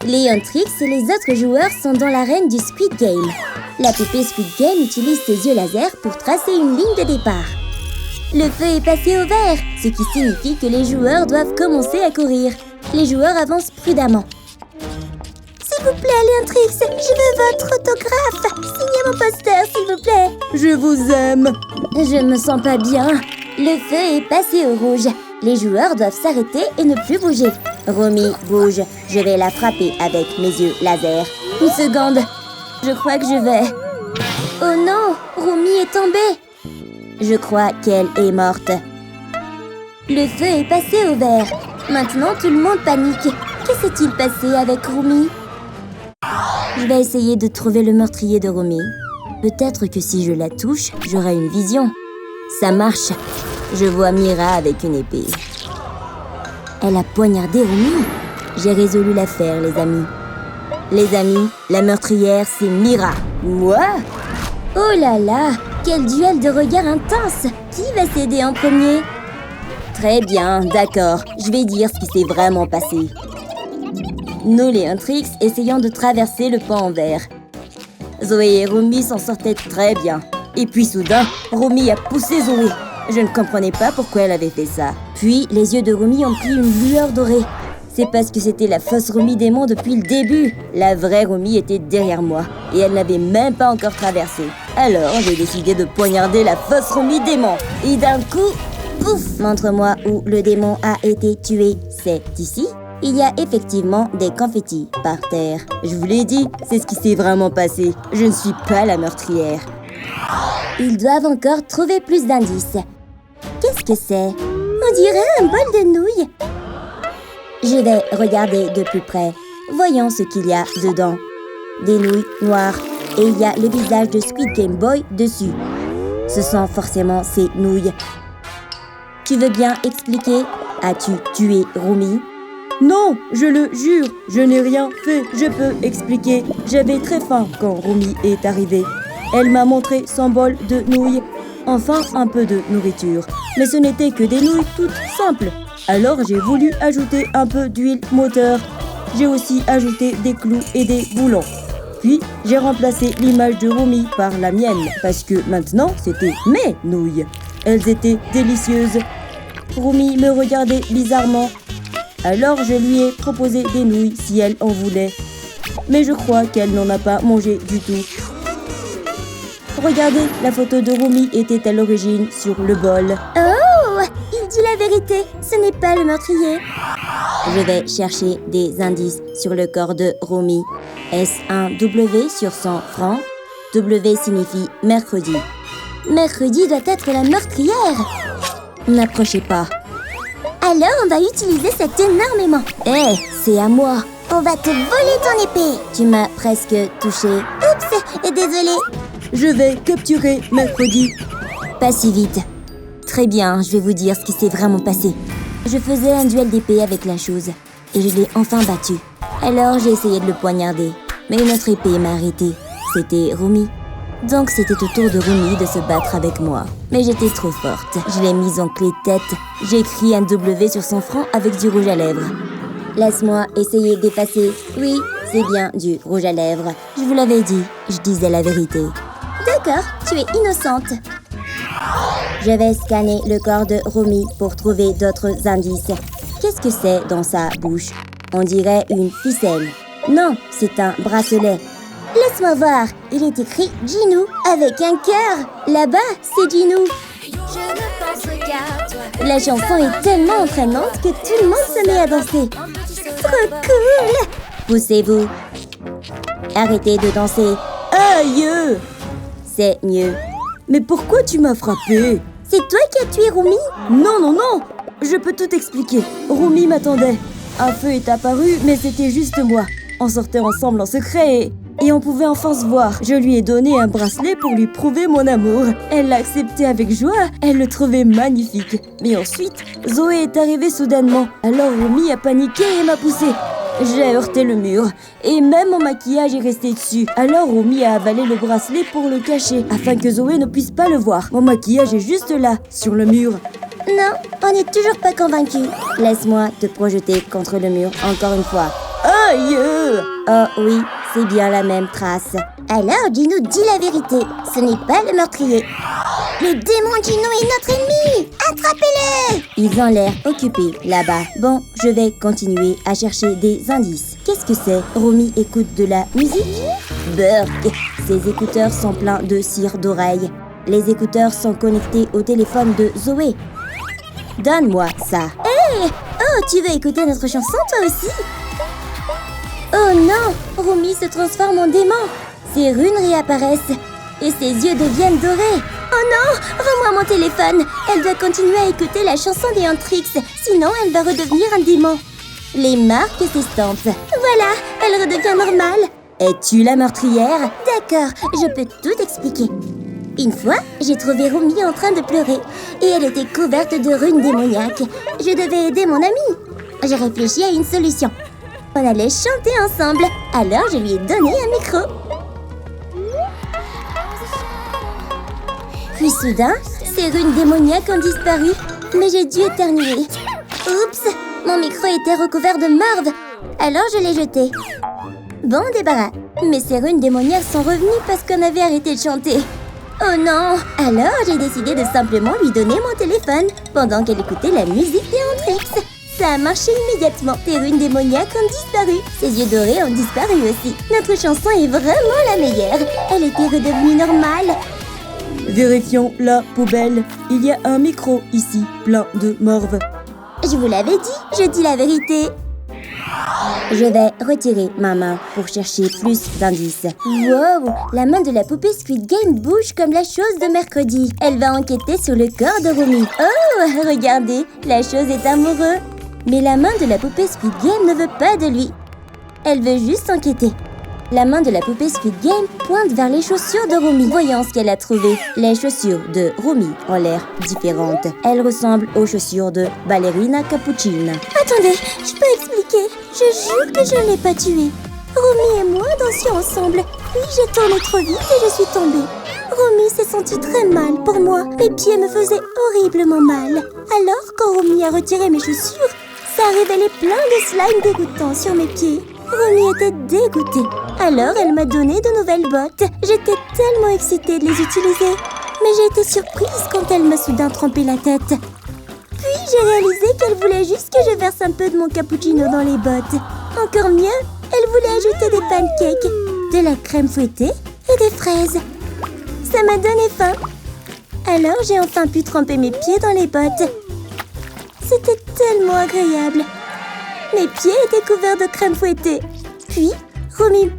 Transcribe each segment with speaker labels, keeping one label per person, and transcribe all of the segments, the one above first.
Speaker 1: Léon Trix et les autres joueurs sont dans l'arène du Squid Game. La poupée Squid Game utilise ses yeux laser pour tracer une ligne de départ. Le feu est passé au vert, ce qui signifie que les joueurs doivent commencer à courir. Les joueurs avancent prudemment. S'il vous plaît, Léon Trix, je veux votre autographe. Signez mon poster, s'il vous plaît.
Speaker 2: Je vous aime.
Speaker 1: Je me sens pas bien. Le feu est passé au rouge. Les joueurs doivent s'arrêter et ne plus bouger. Romy bouge. Je vais la frapper avec mes yeux laser. Une seconde. Je crois que je vais. Oh non, Romy est tombée. Je crois qu'elle est morte. Le feu est passé au vert. Maintenant, tout le monde panique. Que s'est-il passé avec Romy? Je vais essayer de trouver le meurtrier de Romy. Peut-être que si je la touche, j'aurai une vision. Ça marche. Je vois Mira avec une épée. Elle a poignardé Romy. J'ai résolu l'affaire, les amis. Les amis, la meurtrière, c'est Mira. Moi? Oh là là! Quel duel de regards intense! Qui va céder en premier? Très bien, d'accord. Je vais dire ce qui s'est vraiment passé. Nous, Léon Trix, essayons de traverser le pont en verre. Zoé et Romy s'en sortaient très bien. Et puis soudain, Romy a poussé Zoé. Je ne comprenais pas pourquoi elle avait fait ça. Puis, les yeux de Romy ont pris une lueur dorée. C'est parce que c'était la fausse Romy démon depuis le début. La vraie Romy était derrière moi. Et elle n'avait même pas encore traversé. Alors, j'ai décidé de poignarder la fausse Romy démon. Et d'un coup, pouf! Montre-moi où le démon a été tué. C'est ici? Il y a effectivement des confettis par terre. Je vous l'ai dit, c'est ce qui s'est vraiment passé. Je ne suis pas la meurtrière. Ils doivent encore trouver plus d'indices. Qu'est-ce que c'est? On dirait un bol de nouilles. Je vais regarder de plus près. Voyons ce qu'il y a dedans. Des nouilles noires. Et il y a le visage de Squid Game Boy dessus. Ce sont forcément ces nouilles. Tu veux bien expliquer? As-tu tué Romy?
Speaker 2: Non, je le jure, je n'ai rien fait. Je peux expliquer. J'avais très faim quand Romy est arrivée. Elle m'a montré son bol de nouilles. Enfin, un peu de nourriture. Mais ce n'était que des nouilles toutes simples. Alors j'ai voulu ajouter un peu d'huile moteur. J'ai aussi ajouté des clous et des boulons. Puis j'ai remplacé l'image de Romy par la mienne. Parce que maintenant, c'était mes nouilles. Elles étaient délicieuses. Romy me regardait bizarrement. Alors je lui ai proposé des nouilles si elle en voulait. Mais je crois qu'elle n'en a pas mangé du tout. Regardez, la photo de Romy était à l'origine sur le bol.
Speaker 1: Oh! Il dit la vérité, ce n'est pas le meurtrier. Je vais chercher des indices sur le corps de Romy. Est-ce un W sur son front? W signifie mercredi. Mercredi doit être la meurtrière. N'approchez pas. Alors on va utiliser cette énormément. Hé, c'est à moi. On va te voler ton épée. Tu m'as presque touché. Oups, désolée.
Speaker 2: Je vais capturer mercredi.
Speaker 1: Pas si vite. Très bien, je vais vous dire ce qui s'est vraiment passé. Je faisais un duel d'épée avec la chose. Et je l'ai enfin battu. Alors j'ai essayé de le poignarder. Mais une autre épée m'a arrêté. C'était Romy. Donc c'était au tour de Romy de se battre avec moi. Mais j'étais trop forte. Je l'ai mise en clé de tête. J'ai écrit un W sur son front avec du rouge à lèvres. Laisse-moi essayer d'effacer. Oui, c'est bien du rouge à lèvres. Je vous l'avais dit, je disais la vérité. D'accord, tu es innocente. Je vais scanner le corps de Romy pour trouver d'autres indices. Qu'est-ce que c'est dans sa bouche? On dirait une ficelle. Non, c'est un bracelet. Laisse-moi voir, il est écrit Ginou avec un cœur. Là-bas, c'est Ginou. La chanson est tellement entraînante que tout le monde se met à danser. Trop cool! Poussez-vous. Arrêtez de danser.
Speaker 2: Aïe!
Speaker 1: C'est mieux.
Speaker 2: Mais pourquoi tu m'as frappé?
Speaker 1: C'est toi qui as tué Romy?
Speaker 2: Non, non, non! Je peux tout expliquer. Romy m'attendait. Un feu est apparu, mais c'était juste moi. On sortait ensemble en secret et on pouvait enfin se voir. Je lui ai donné un bracelet pour lui prouver mon amour. Elle l'a accepté avec joie. Elle le trouvait magnifique. Mais ensuite, Zoé est arrivée soudainement. Alors Romy a paniqué et m'a poussé. J'ai heurté le mur. Et même mon maquillage est resté dessus. Alors Romy a avalé le bracelet pour le cacher, afin que Zoé ne puisse pas le voir. Mon maquillage est juste là, sur le mur.
Speaker 1: Non, on n'est toujours pas convaincus. Laisse-moi te projeter contre le mur encore une fois.
Speaker 2: Aïe!
Speaker 1: Oh oui, c'est bien la même trace. Alors Gino dit la vérité, ce n'est pas le meurtrier. Le démon Gino est notre ennemi! Attrapez-le! Ils ont l'air occupés là-bas. Bon, je vais continuer à chercher des indices. Qu'est-ce que c'est? Romy écoute de la musique? Burk! Ses écouteurs sont pleins de cire d'oreille. Les écouteurs sont connectés au téléphone de Zoé. Donne-moi ça. Hé! Oh, tu veux écouter notre chanson toi aussi? Oh non! Romy se transforme en démon. Ses runes réapparaissent et ses yeux deviennent dorés. Oh non! Rends-moi mon téléphone. Elle doit continuer à écouter la chanson des Antrix, sinon elle va redevenir un démon. Les marques s'estampent. Voilà, elle redevient normale. Es-tu la meurtrière? D'accord, je peux tout expliquer. Une fois, j'ai trouvé Romy en train de pleurer et elle était couverte de runes démoniaques. Je devais aider mon amie. J'ai réfléchi à une solution. On allait chanter ensemble, alors je lui ai donné un micro. Puis soudain, ces runes démoniaques ont disparu, mais j'ai dû éternuer. Oups, mon micro était recouvert de marde, alors je l'ai jeté. Bon débarras, mais ces runes démoniaques sont revenues parce qu'on avait arrêté de chanter. Oh non! Alors j'ai décidé de simplement lui donner mon téléphone pendant qu'elle écoutait la musique des Antrix. Ça a marché immédiatement. Les runes démoniaques ont disparu. Ses yeux dorés ont disparu aussi. Notre chanson est vraiment la meilleure. Elle était redevenue normale.
Speaker 2: Vérifions la poubelle. Il y a un micro ici, plein de morve.
Speaker 1: Je vous l'avais dit, je dis la vérité. Je vais retirer ma main pour chercher plus d'indices. Wow! La main de la poupée Squid Game bouge comme la chose de mercredi. Elle va enquêter sur le corps de Romy. Oh! Regardez, la chose est amoureuse. Mais la main de la poupée Squid Game ne veut pas de lui. Elle veut juste enquêter. La main de la poupée Squid Game pointe vers les chaussures de Romy. Voyons ce qu'elle a trouvé. Les chaussures de Romy ont l'air différentes. Elles ressemblent aux chaussures de Ballerina Cappuccine. Attendez, je peux expliquer. Je jure que je ne l'ai pas tuée. Romy et moi dansions ensemble. Puis j'ai tourné trop vite et je suis tombée. Romy s'est sentie très mal pour moi. Mes pieds me faisaient horriblement mal. Alors, quand Romy a retiré mes chaussures, ça a révélé plein de slime dégoûtant sur mes pieds. Romy était dégoûtée. Alors, elle m'a donné de nouvelles bottes. J'étais tellement excitée de les utiliser. Mais j'ai été surprise quand elle m'a soudain trempé la tête. Puis, j'ai réalisé qu'elle voulait juste que je verse un peu de mon cappuccino dans les bottes. Encore mieux, elle voulait ajouter des pancakes, de la crème fouettée et des fraises. Ça m'a donné faim. Alors, j'ai enfin pu tremper mes pieds dans les bottes. C'était tellement agréable. Mes pieds étaient couverts de crème fouettée. Puis Romy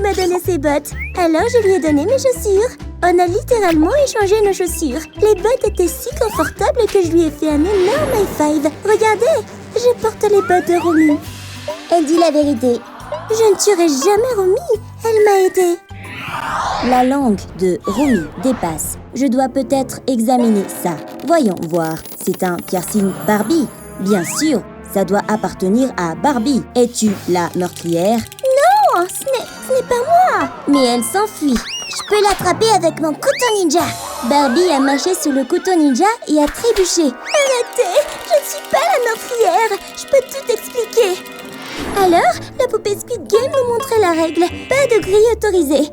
Speaker 1: m'a donné ses bottes. Alors je lui ai donné mes chaussures. On a littéralement échangé nos chaussures. Les bottes étaient si confortables que je lui ai fait un énorme high five. Regardez, je porte les bottes de Romy. Elle dit la vérité. Je ne tuerai jamais Romy. Elle m'a aidée. La langue de Romy dépasse. Je dois peut-être examiner ça. Voyons voir. C'est un piercing Barbie. Bien sûr. Ça doit appartenir à Barbie. Es-tu la meurtrière? Non, ce n'est pas moi. Mais elle s'enfuit. Je peux l'attraper avec mon couteau ninja. Barbie a marché sur le couteau ninja et a trébuché. Arrêtez, je ne suis pas la meurtrière. Je peux tout expliquer. Alors, la poupée Squid Game nous montrait la règle. Pas de grille autorisée.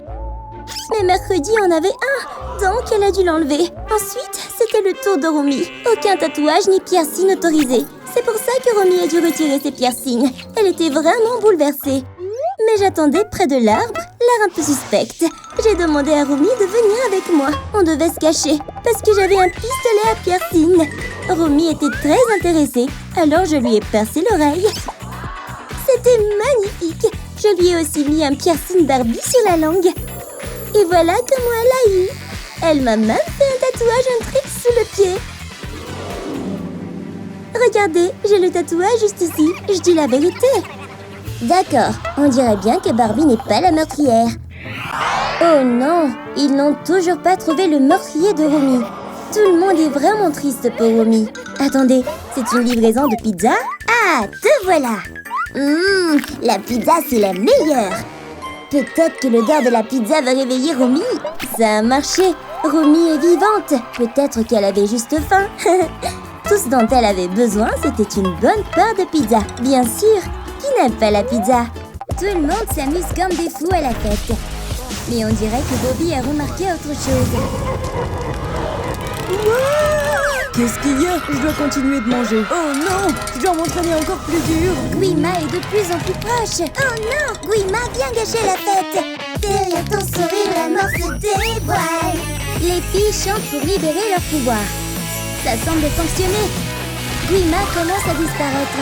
Speaker 1: Mais mercredi, on avait un, donc elle a dû l'enlever. Ensuite, c'était le tour de Romy. Aucun tatouage ni piercing autorisé. C'est pour ça que Romy a dû retirer ses piercings. Elle était vraiment bouleversée. Mais j'attendais près de l'arbre, l'air un peu suspecte. J'ai demandé à Romy de venir avec moi. On devait se cacher, parce que j'avais un pistolet à piercing. Romy était très intéressée, alors je lui ai percé l'oreille. C'était magnifique. Je lui ai aussi mis un piercing Barbie sur la langue. Et voilà comment elle a eu. Elle m'a même fait un tatouage Antrix sous le pied. Regardez, j'ai le tatouage juste ici. Je dis la vérité. D'accord, on dirait bien que Barbie n'est pas la meurtrière. Oh non, ils n'ont toujours pas trouvé le meurtrier de Romy. Tout le monde est vraiment triste pour Romy. Attendez, c'est une livraison de pizza? Ah, te voilà. La pizza, c'est la meilleure. Peut-être que l'odeur de la pizza va réveiller Romy. Ça a marché. Romy est vivante. Peut-être qu'elle avait juste faim. Tout ce dont elle avait besoin, c'était une bonne part de pizza. Bien sûr, Qui n'aime pas la pizza? Tout le monde s'amuse comme des fous à la fête. Mais on dirait que Bobby a remarqué autre chose.
Speaker 2: Qu'est-ce qu'il y a? Je dois continuer de manger. Oh non! Je dois m'entraîner encore plus dur.
Speaker 1: Guima est de plus en plus proche. Oh non! Guima vient gâcher la fête. Derrière ton sourire, la mort se dévoile. Les filles chantent pour libérer leur pouvoir. Ça semble fonctionner. Guima commence à disparaître.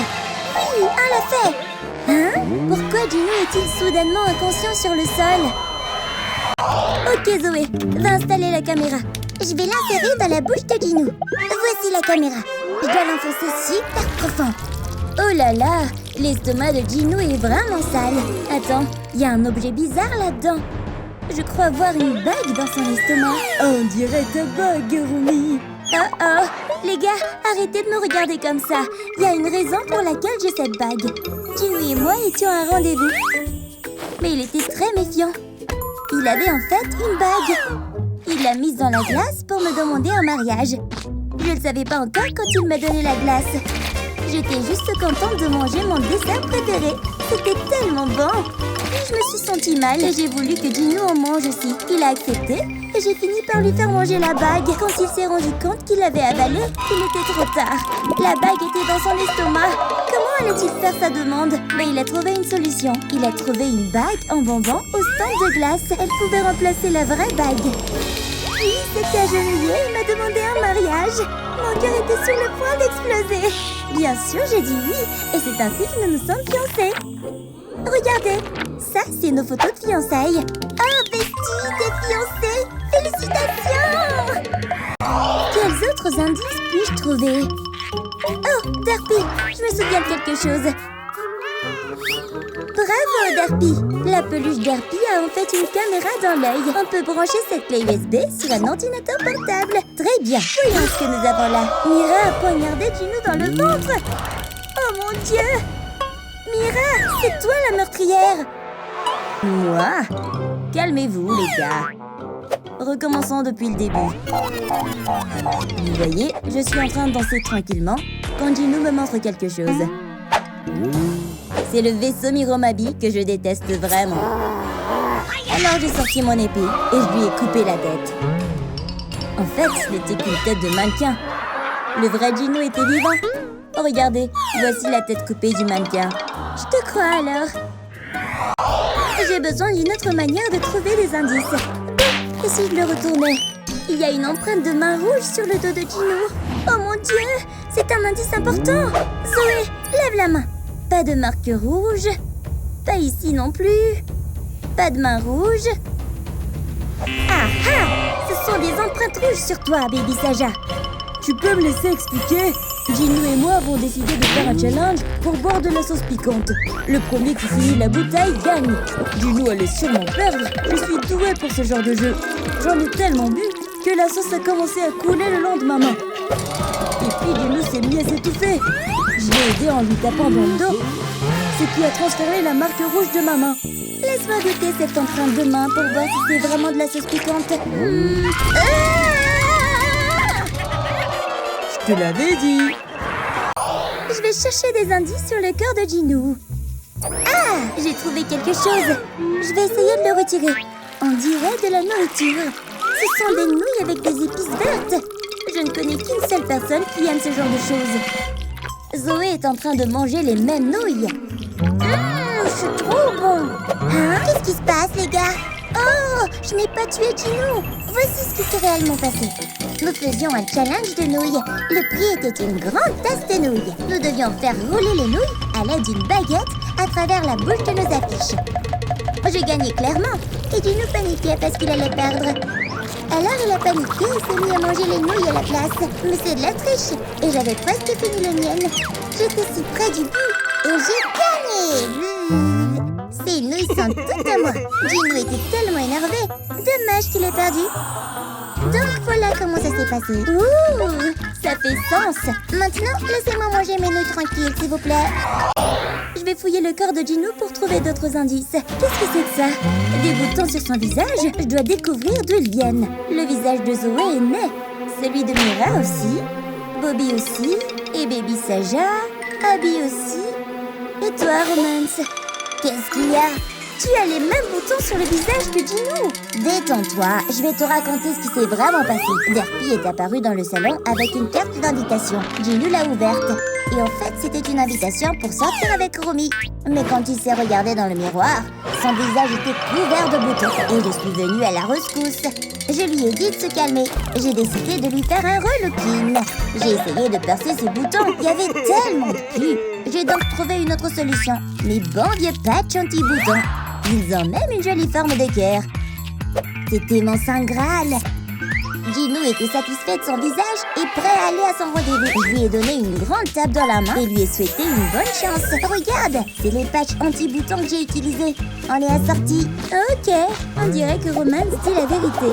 Speaker 1: Oui, on l'a fait. Hein? Pourquoi Gino est-il soudainement inconscient sur le sol? Ok Zoé, va installer la caméra. Je vais l'insérer dans la bouche de Gino. Voici la caméra. Je dois l'enfoncer super profond. Oh là là, l'estomac de Gino est vraiment sale. Attends, il y a un objet bizarre là-dedans. Je crois voir une bague dans son estomac.
Speaker 2: On dirait ta bague, Romy.
Speaker 1: Oh oh, les gars, arrêtez de me regarder comme ça. Il y a une raison pour laquelle j'ai cette bague. Gino et moi étions à un rendez-vous. Mais il était très méfiant. Il avait en fait une bague. Il l'a mise dans la glace pour me demander un mariage. Je ne le savais pas encore quand il m'a donné la glace. J'étais juste contente de manger mon dessert préféré. C'était tellement bon. Je me suis sentie mal et j'ai voulu que Gino en mange aussi. Il a accepté et j'ai fini par lui faire manger la bague. Quand il s'est rendu compte qu'il l'avait avalée, il était trop tard. La bague était dans son estomac. Comment allait-il faire sa demande? Mais il a trouvé une solution. Il a trouvé une bague en bonbon au stand de glace. Elle pouvait remplacer la vraie bague. Puis, s'était agenouillé et m'a demandé un mariage. Mon cœur était sur le point d'exploser. Bien sûr, j'ai dit oui. Et c'est ainsi que nous nous sommes fiancés. Regardez, ça, c'est nos photos de fiançailles. Investis des fiancés! Félicitations! Quels autres indices puis-je trouver? Oh, Derpy, je me souviens de quelque chose. Bravo, Derpy! La peluche Derpy a en fait une caméra dans l'œil. On peut brancher cette clé USB sur un ordinateur portable. Très bien, voyons ce que nous avons là. Mira a poignardé Gino dans le ventre. Oh mon Dieu! Mira, c'est toi la meurtrière!
Speaker 2: Moi? Calmez-vous, les gars. Recommençons depuis le début. Vous voyez, je suis en train de danser tranquillement quand Gino me montre quelque chose. C'est le vaisseau Miromabi que je déteste vraiment. Alors j'ai sorti mon épée et je lui ai coupé la tête. En fait, ce n'était qu'une tête de mannequin. Le vrai Gino était vivant. Oh, regardez, voici la tête coupée du mannequin.
Speaker 1: Je te crois alors. J'ai besoin d'une autre manière de trouver des indices. Et si je le retournais? Il y a une empreinte de main rouge sur le dos de Gino. Oh mon Dieu, c'est un indice important. Zoé, lève la main. Pas de marque rouge. Pas ici non plus. Pas de main rouge. Ah ah! Ce sont des empreintes rouges sur toi, Baby Saja.
Speaker 2: Tu peux me laisser expliquer? Gino et moi avons décidé de faire un challenge pour boire de la sauce piquante. Le premier qui finit la bouteille gagne. Gino allait sûrement perdre. Je suis douée pour ce genre de jeu. J'en ai tellement bu que la sauce a commencé à couler le long de ma main. Et puis Gino s'est mis à s'étouffer. Je l'ai aidé en lui tapant dans le dos, ce qui a transféré la marque rouge de ma main.
Speaker 1: Laisse-moi goûter cette empreinte de main pour voir si c'est vraiment de la sauce piquante.
Speaker 2: Je te l'avais dit.
Speaker 1: Je vais chercher des indices sur le corps de Gino. Ah, j'ai trouvé quelque chose. Je vais essayer de le retirer. On dirait de la nourriture. Ce sont des nouilles avec des épices vertes. Je ne connais qu'une seule personne qui aime ce genre de choses. Zoé est en train de manger les mêmes nouilles. C'est trop bon. Hein? Qu'est-ce qui se passe, les gars? Oh, je n'ai pas tué Gino. Voici ce qui s'est réellement passé. Nous faisions un challenge de nouilles. Le prix était une grande tasse de nouilles. Nous devions faire rouler les nouilles à l'aide d'une baguette à travers la bouche de nos affiches. J'ai gagné clairement et Gino paniquait parce qu'il allait perdre. Alors il a paniqué et s'est mis à manger les nouilles à la place. Mais c'est de la triche et j'avais presque fini les miennes. J'étais si près du but et j'ai gagné. Ces nouilles sont toutes à moi. Gino était tellement énervé. Dommage qu'il ait perdu. Donc voilà comment ça s'est passé. Ouh, ça fait sens. Maintenant, laissez-moi manger mes nouilles tranquilles, s'il vous plaît. Je vais fouiller le corps de Gino pour trouver d'autres indices. Qu'est-ce que c'est que ça? Des boutons sur son visage? Je dois découvrir d'où ils viennent. Le visage de Zoé est né. Celui de Mira aussi. Bobby aussi. Et Baby Saja. Abby aussi. Et toi, Romance? Qu'est-ce qu'il y a? Tu as les mêmes boutons sur le visage que Ginou. Détends-toi, je vais te raconter ce qui s'est vraiment passé. Derpy est apparu dans le salon avec une carte d'invitation. Ginou l'a ouverte. Et en fait, c'était une invitation pour sortir avec Romy. Mais quand il s'est regardé dans le miroir, son visage était couvert de boutons. Et je suis venue à la rescousse. Je lui ai dit de se calmer. J'ai décidé de lui faire un relooking. J'ai essayé de percer ses boutons. Il y avait tellement de plis. J'ai donc trouvé une autre solution. Mes bons vieux patchs anti-boutons. Ils ont même une jolie forme de cœur. C'était mon saint Graal. Ginou était satisfait de son visage et prêt à aller à son rendez-vous. Je lui ai donné une grande tape dans la main et lui ai souhaité une bonne chance. Regarde, c'est les patchs anti-boutons que j'ai utilisés. On est assortis. Ok, on dirait que Romance dit la vérité.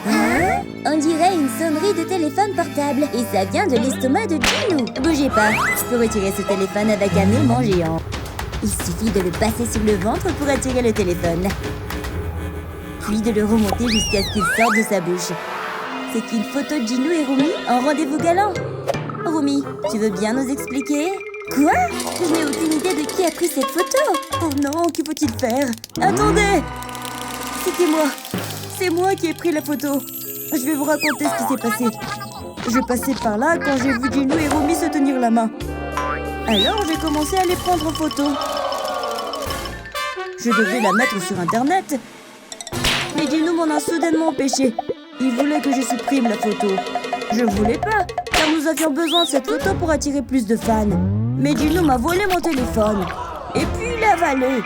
Speaker 1: Hein? On dirait une sonnerie de téléphone portable. Et ça vient de l'estomac de Ginou. Bougez pas, je peux retirer ce téléphone avec un aimant géant. Il suffit de le passer sur le ventre pour attirer le téléphone. Puis de le remonter jusqu'à ce qu'il sorte de sa bouche. C'est une photo de Ginou et Romy en rendez-vous galant. Romy, tu veux bien nous expliquer? Quoi? Je n'ai aucune idée de qui a pris cette photo. Oh non, que faut-il faire? Attendez! C'était moi. C'est moi qui ai pris la photo. Je vais vous raconter ce qui s'est passé. Je passais par là quand j'ai vu Ginou et Romy se tenir la main. Alors j'ai commencé à les prendre en photo. Je devais la mettre sur Internet. Mais Ginou m'en a soudainement empêché. Il voulait que je supprime la photo. Je voulais pas, car nous avions besoin de cette photo pour attirer plus de fans. Mais Ginou m'a volé mon téléphone. Et puis il l'a avalé.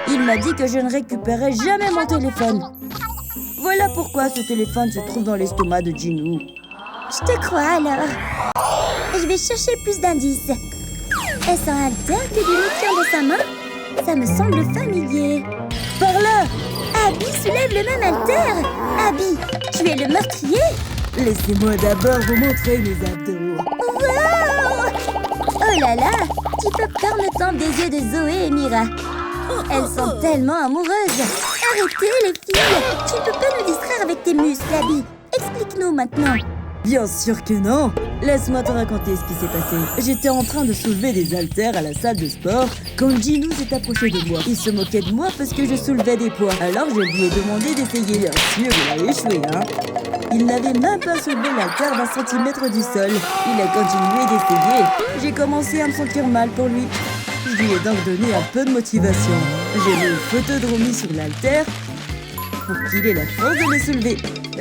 Speaker 1: Il m'a dit que je ne récupérais jamais mon téléphone. Voilà pourquoi ce téléphone se trouve dans l'estomac de Ginou. Je te crois alors. Je vais chercher plus d'indices. Est-ce un haltère que Ginou tient dans sa main? Ça me semble familier. Par là! Abby soulève le même haltère. Abby, tu es le meurtrier?
Speaker 2: Laissez-moi d'abord vous montrer mes abdos.
Speaker 1: Wow! Oh là là, tu peux faire le temple des yeux de Zoé et Mira. Elles sont tellement amoureuses. Arrêtez les filles. Tu ne peux pas nous distraire avec tes muscles, Abby. Explique-nous maintenant.
Speaker 2: Bien sûr que non. Laisse-moi te raconter ce qui s'est passé. J'étais en train de soulever des haltères à la salle de sport quand Ginou s'est approché de moi. Il se moquait de moi parce que je soulevais des poids. Alors je lui ai demandé d'essayer. Bien sûr, il a échoué, hein. Il n'avait même pas soulevé l'haltère d'un centimètre du sol. Il a continué d'essayer. J'ai commencé à me sentir mal pour lui. Je lui ai donc donné un peu de motivation. J'ai mis une photo de Romy sur l'haltère pour qu'il ait la force de le soulever.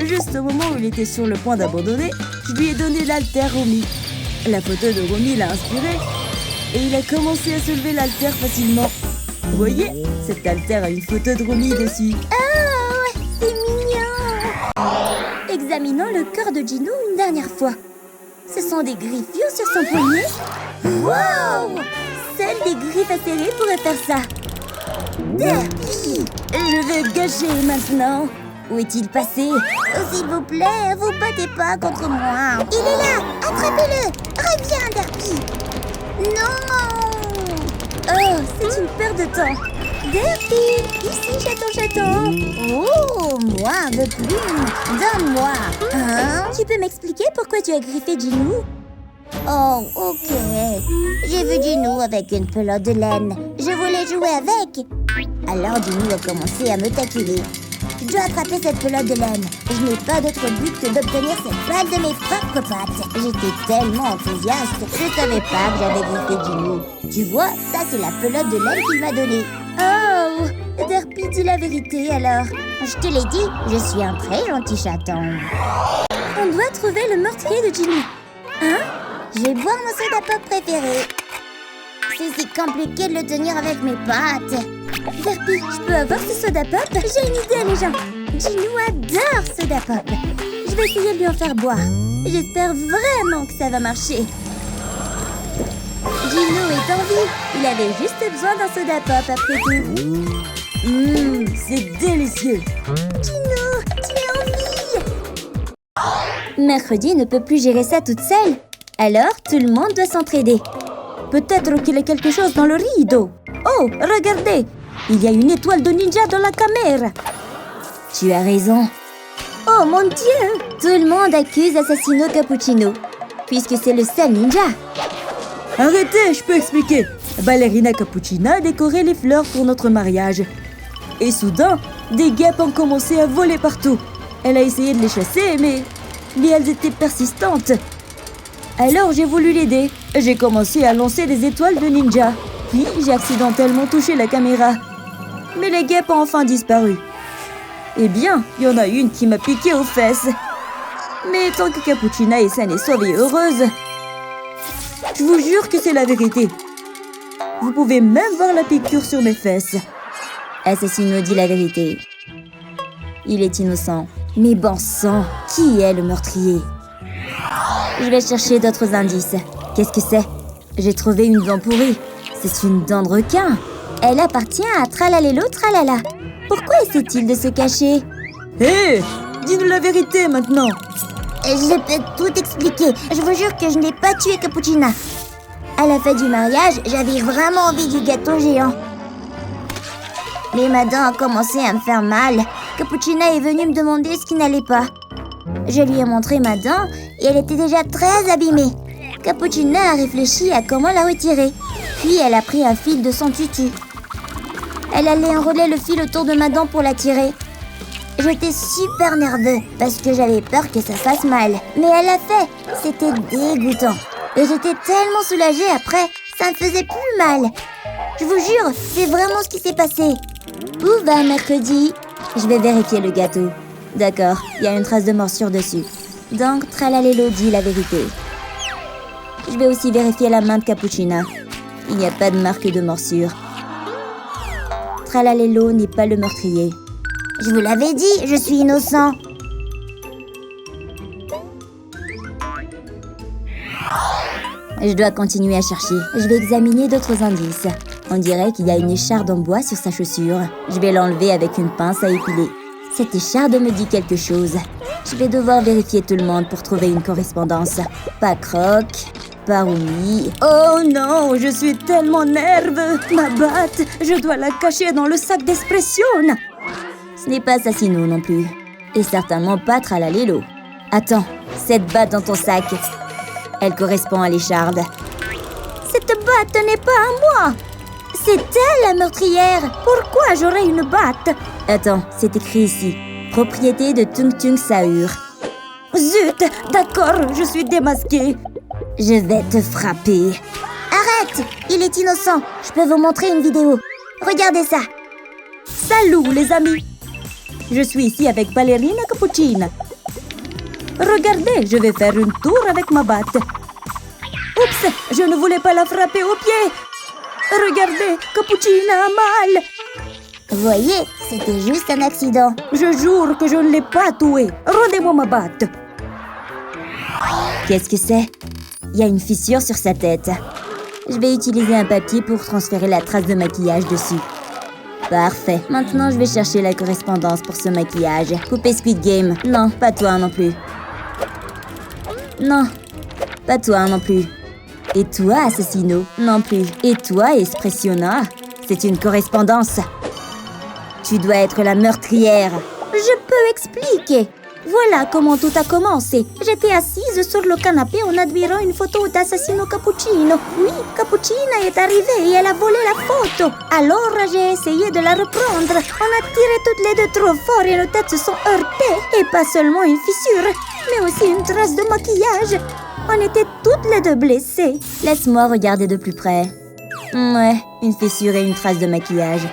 Speaker 2: Juste au moment où il était sur le point d'abandonner, je lui ai donné l'haltère Romy. La photo de Romy l'a inspiré et il a commencé à soulever l'haltère facilement. Vous voyez, cette haltère a une photo de Romy dessus.
Speaker 1: Oh, c'est mignon. Examinons le corps de Ginou une dernière fois. Ce sont des griffures sur son poignet. Wow! Seules des griffes acérées pourraient faire ça. Derpy! Je vais gâcher maintenant. Où est-il passé? Oh, s'il vous plaît, vous battez pas contre moi. Il est là! Attrapez-le! Reviens, Derpy! Non! Oh, c'est une perte de temps. Derpy! Ici, chaton. Oh, moi, un peu plus. Donne-moi. Hein? Tu peux m'expliquer pourquoi tu as griffé Ginou? Oh, ok. J'ai vu Ginou avec une pelote de laine. Je voulais jouer avec. Alors Ginou a commencé à me taquiner. Je dois attraper cette pelote de laine. Je n'ai pas d'autre but que d'obtenir cette balle de mes propres pattes. J'étais tellement enthousiaste, je savais pas que j'avais griffé Ginou. Tu vois, ça c'est la pelote de laine qu'il m'a donnée. Oh, Derpy dit la vérité alors. Je te l'ai dit, je suis un très gentil chaton. On doit trouver le meurtrier de Ginou. Hein? Je vais boire mon soda pop préféré. C'est si compliqué de le tenir avec mes pattes. Derpy, je peux avoir ce soda pop? J'ai une idée, les gens. Ginou adore soda pop. Je vais essayer de lui en faire boire. J'espère vraiment que ça va marcher. Ginou est en vie. Il avait juste besoin d'un soda pop après tout.
Speaker 2: C'est délicieux.
Speaker 1: Ginou, tu es en vie. Mercredi ne peut plus gérer ça toute seule. Alors, tout le monde doit s'entraider.
Speaker 2: Peut-être qu'il y a quelque chose dans le rideau. Oh, regardez! Il y a une étoile de ninja dans la caméra.
Speaker 1: Tu as raison. Oh mon Dieu! Tout le monde accuse Assassino Cappuccino, puisque c'est le seul ninja.
Speaker 2: Arrêtez, je peux expliquer. Ballerina Cappuccina a décoré les fleurs pour notre mariage. Et soudain, des guêpes ont commencé à voler partout. Elle a essayé de les chasser, mais elles étaient persistantes. Alors j'ai voulu l'aider. J'ai commencé à lancer des étoiles de ninja. Puis j'ai accidentellement touché la caméra. Mais les guêpes ont enfin disparu. Eh bien, il y en a une qui m'a piqué aux fesses. Mais tant que Cappuccina est saine et sauve et heureuse, je vous jure que c'est la vérité. Vous pouvez même voir la piqûre sur mes fesses.
Speaker 1: Assassino dit la vérité. Il est innocent. Mais bon sang, qui est le meurtrier? Je vais chercher d'autres indices. Qu'est-ce que c'est? J'ai trouvé une dent pourrie. C'est une dent de requin. Elle appartient à Tralalélo Tralala. Pourquoi essaie-t-il de se cacher?
Speaker 2: Hé, dis-nous la vérité maintenant.
Speaker 1: Je peux tout expliquer. Je vous jure que je n'ai pas tué Cappuccina. À la fête du mariage, j'avais vraiment envie du gâteau géant. Mais ma dent a commencé à me faire mal. Cappuccina est venue me demander ce qui n'allait pas. Je lui ai montré ma dent et elle était déjà très abîmée. Cappuccina a réfléchi à comment la retirer. Puis elle a pris un fil de son tutu. Elle allait enrouler le fil autour de ma dent pour la tirer. J'étais super nerveux parce que j'avais peur que ça fasse mal. Mais elle l'a fait. C'était dégoûtant. Et j'étais tellement soulagée après. Ça me faisait plus mal. Je vous jure, c'est vraiment ce qui s'est passé. Où va mercredi? Je vais vérifier le gâteau. D'accord, il y a une trace de morsure dessus. Donc, Tralalélo dit la vérité. Je vais aussi vérifier la main de Cappuccina. Il n'y a pas de marque de morsure. Tralalélo n'est pas le meurtrier. Je vous l'avais dit, je suis innocent. Je dois continuer à chercher. Je vais examiner d'autres indices. On dirait qu'il y a une écharde en bois sur sa chaussure. Je vais l'enlever avec une pince à épiler. Cette écharde me dit quelque chose. Je vais devoir vérifier tout le monde pour trouver une correspondance. Pas Croc, pas Romy.
Speaker 2: Oh non, je suis tellement nerveux. Ma batte, je dois la cacher dans le sac d'expression.
Speaker 1: Ce n'est pas Assassino non plus. Et certainement pas Tralalélo. Attends, cette batte dans ton sac. Elle correspond à l'écharde.
Speaker 3: Cette batte n'est pas à moi. C'est elle la meurtrière. Pourquoi j'aurais une batte?
Speaker 1: Attends, c'est écrit ici. Propriété de Tung Tung Sahur.
Speaker 2: Zut, d'accord, je suis démasquée.
Speaker 1: Je vais te frapper.
Speaker 3: Arrête, il est innocent. Je peux vous montrer une vidéo. Regardez ça.
Speaker 2: Salut les amis. Je suis ici avec Ballerina Cappuccina. Regardez, je vais faire une tour avec ma batte. Oups, je ne voulais pas la frapper au pied. Regardez, Cappuccina a mal.
Speaker 3: Voyez, c'était juste un accident.
Speaker 2: Je jure que je ne l'ai pas tué. Rendez-moi ma batte.
Speaker 1: Qu'est-ce que c'est? Il y a une fissure sur sa tête. Je vais utiliser un papier pour transférer la trace de maquillage dessus. Parfait. Maintenant, je vais chercher la correspondance pour ce maquillage. Couper Squid Game. Non, pas toi non plus. Non, pas toi non plus. Et toi, Assassino? Non plus. Et toi, Espressiona? C'est une correspondance. Tu dois être la meurtrière.
Speaker 3: Je peux expliquer. Voilà comment tout a commencé. J'étais assise sur le canapé en admirant une photo d'Assassino Cappuccino. Oui, Cappuccina est arrivée et elle a volé la photo. Alors j'ai essayé de la reprendre. On a tiré toutes les deux trop fort et nos têtes se sont heurtées. Et pas seulement une fissure, mais aussi une trace de maquillage. On était toutes les deux blessées.
Speaker 1: Laisse-moi regarder de plus près. Ouais, une fissure et une trace de maquillage.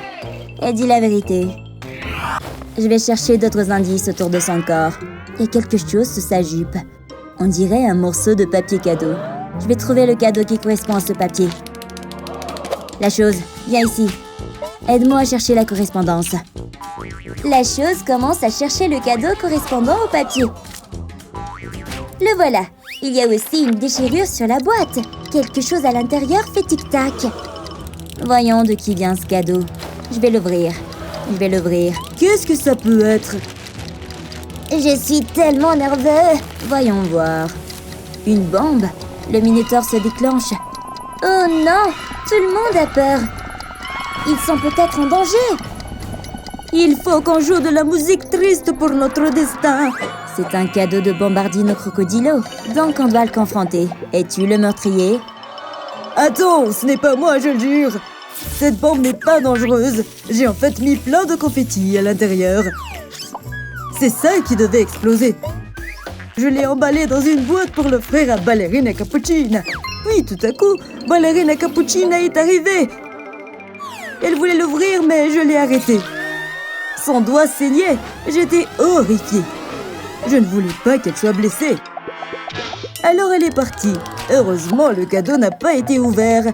Speaker 1: Elle dit la vérité. Je vais chercher d'autres indices autour de son corps. Il y a quelque chose sous sa jupe. On dirait un morceau de papier cadeau. Je vais trouver le cadeau qui correspond à ce papier. La chose, viens ici. Aide-moi à chercher la correspondance. La chose commence à chercher le cadeau correspondant au papier. Le voilà. Il y a aussi une déchirure sur la boîte. Quelque chose à l'intérieur fait tic-tac. Voyons de qui vient ce cadeau. Je vais l'ouvrir.
Speaker 2: Qu'est-ce que ça peut être?
Speaker 3: Je suis tellement nerveux.
Speaker 1: Voyons voir. Une bombe? Le Minotaure se déclenche.
Speaker 3: Oh non, tout le monde a peur. Ils sont peut-être en danger.
Speaker 2: Il faut qu'on joue de la musique triste pour notre destin.
Speaker 1: C'est un cadeau de Bombardino Crocodilo. Donc on doit le confronter. Es-tu le meurtrier?
Speaker 2: Attends, ce n'est pas moi, je le jure. Cette bombe n'est pas dangereuse. J'ai en fait mis plein de confettis à l'intérieur. C'est ça qui devait exploser. Je l'ai emballé dans une boîte pour l'offrir à Ballerina Cappuccina. Puis tout à coup, Ballerina Cappuccina est arrivée. Elle voulait l'ouvrir, mais je l'ai arrêtée. Son doigt saignait. J'étais horrifiée. Je ne voulais pas qu'elle soit blessée. Alors elle est partie. Heureusement, le cadeau n'a pas été ouvert.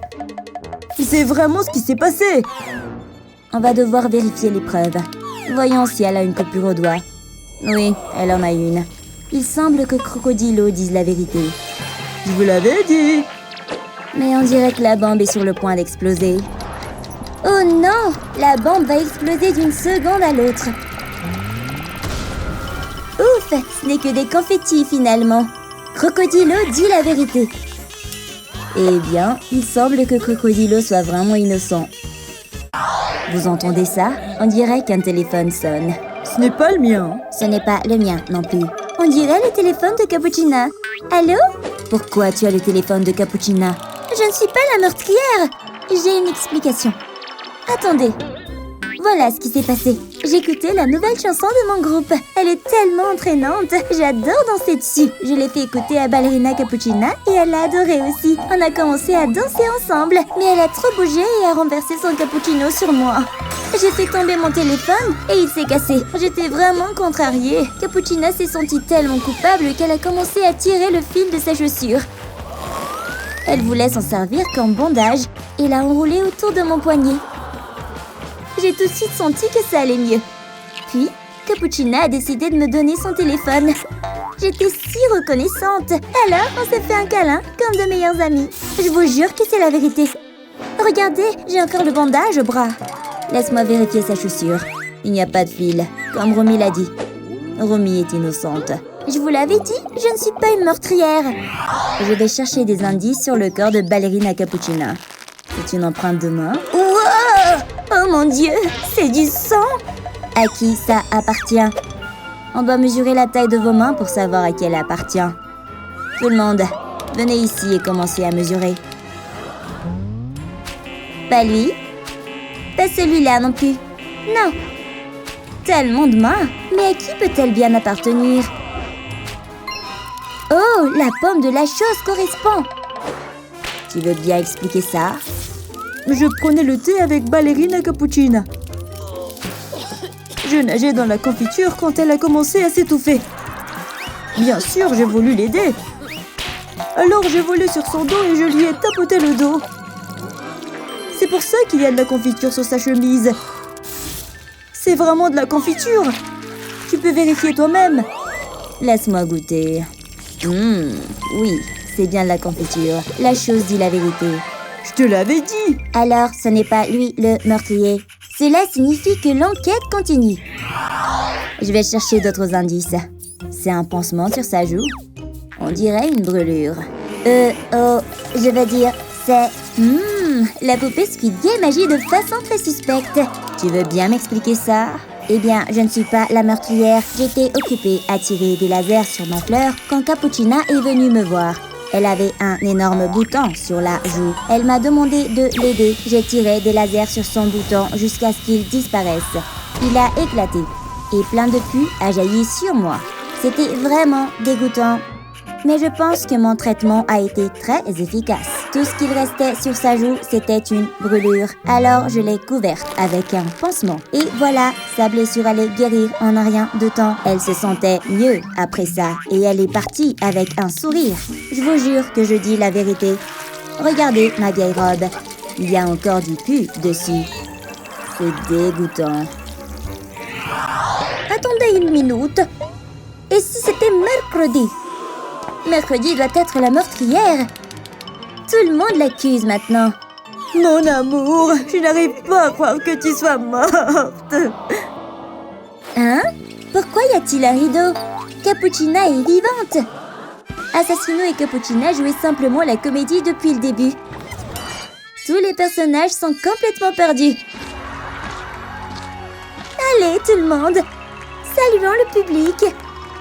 Speaker 2: C'est vraiment ce qui s'est passé.
Speaker 1: On va devoir vérifier les preuves. Voyons si elle a une coupure au doigt. Oui, elle en a une. Il semble que Crocodilo dise la vérité.
Speaker 2: Je vous l'avais dit.
Speaker 1: Mais on dirait que la bombe est sur le point d'exploser. Oh non! La bombe va exploser d'une seconde à l'autre. Ouf! Ce n'est que des confettis finalement. Crocodilo dit la vérité. Eh bien, il semble que Crocodilo soit vraiment innocent. Vous entendez ça? On dirait qu'un téléphone sonne.
Speaker 2: Ce n'est pas le mien.
Speaker 1: Ce n'est pas le mien non plus. On dirait le téléphone de Cappuccina. Allô? Pourquoi tu as le téléphone de Cappuccina? Je ne suis pas la meurtrière. J'ai une explication. Attendez. Voilà ce qui s'est passé. J'écoutais la nouvelle chanson de mon groupe. Elle est tellement entraînante. J'adore danser dessus. Je l'ai fait écouter à Ballerina Cappuccina et elle l'a adoré aussi. On a commencé à danser ensemble. Mais elle a trop bougé et a renversé son cappuccino sur moi. J'ai fait tomber mon téléphone et il s'est cassé. J'étais vraiment contrariée. Cappuccina s'est sentie tellement coupable qu'elle a commencé à tirer le fil de sa chaussure. Elle voulait s'en servir comme bandage et l'a enroulé autour de mon poignet. J'ai tout de suite senti que ça allait mieux. Puis, Cappuccina a décidé de me donner son téléphone. J'étais si reconnaissante. Alors, on s'est fait un câlin comme de meilleurs amis. Je vous jure que c'est la vérité. Regardez, j'ai encore le bandage au bras. Laisse-moi vérifier sa chaussure. Il n'y a pas de fil, comme Romy l'a dit. Romy est innocente. Je vous l'avais dit, je ne suis pas une meurtrière. Je vais chercher des indices sur le corps de Ballerina Cappuccina. C'est une empreinte de main. Wow! Oh mon Dieu, c'est du sang! À qui ça appartient? On doit mesurer la taille de vos mains pour savoir à qui elle appartient. Tout le monde, venez ici et commencez à mesurer. Pas lui. Pas celui-là non plus. Non. Tellement de mains. Mais à qui peut-elle bien appartenir? Oh, la pomme de la chose correspond. Tu veux bien expliquer ça?
Speaker 2: Je prenais le thé avec Ballerina Cappuccina. Je nageais dans la confiture quand elle a commencé à s'étouffer. Bien sûr, j'ai voulu l'aider. Alors j'ai volé sur son dos et je lui ai tapoté le dos. C'est pour ça qu'il y a de la confiture sur sa chemise. C'est vraiment de la confiture. Tu peux vérifier toi-même.
Speaker 1: Laisse-moi goûter. Oui, c'est bien de la confiture. La chose dit la vérité.
Speaker 2: Je te l'avais dit.
Speaker 1: Alors, ce n'est pas lui le meurtrier. Cela signifie que l'enquête continue. Je vais chercher d'autres indices. C'est un pansement sur sa joue. On dirait une brûlure. Je vais dire, c'est... la poupée Squid Game agit de façon très suspecte. Tu veux bien m'expliquer ça? Eh bien, je ne suis pas la meurtrière. J'étais occupée à tirer des lasers sur ma fleur quand Cappuccina est venue me voir. Elle avait un énorme bouton sur la joue. Elle m'a demandé de l'aider. J'ai tiré des lasers sur son bouton jusqu'à ce qu'il disparaisse. Il a éclaté et plein de pus a jailli sur moi. C'était vraiment dégoûtant. Mais je pense que mon traitement a été très efficace. Tout ce qu'il restait sur sa joue, c'était une brûlure. Alors je l'ai couverte avec un pansement. Et voilà, sa blessure allait guérir en un rien de temps. Elle se sentait mieux après ça et elle est partie avec un sourire. Je vous jure que je dis la vérité. Regardez ma vieille robe. Il y a encore du pu dessus. C'est dégoûtant.
Speaker 3: Attendez une minute. Et si c'était mercredi? Mercredi doit être la meurtrière. Tout le monde l'accuse maintenant.
Speaker 2: Mon amour, je n'arrive pas à croire que tu sois morte.
Speaker 3: Hein? Pourquoi y a-t-il un rideau? Cappuccina est vivante. Assassino et Cappuccina jouaient simplement la comédie depuis le début. Tous les personnages sont complètement perdus. Allez, tout le monde. Saluons le public.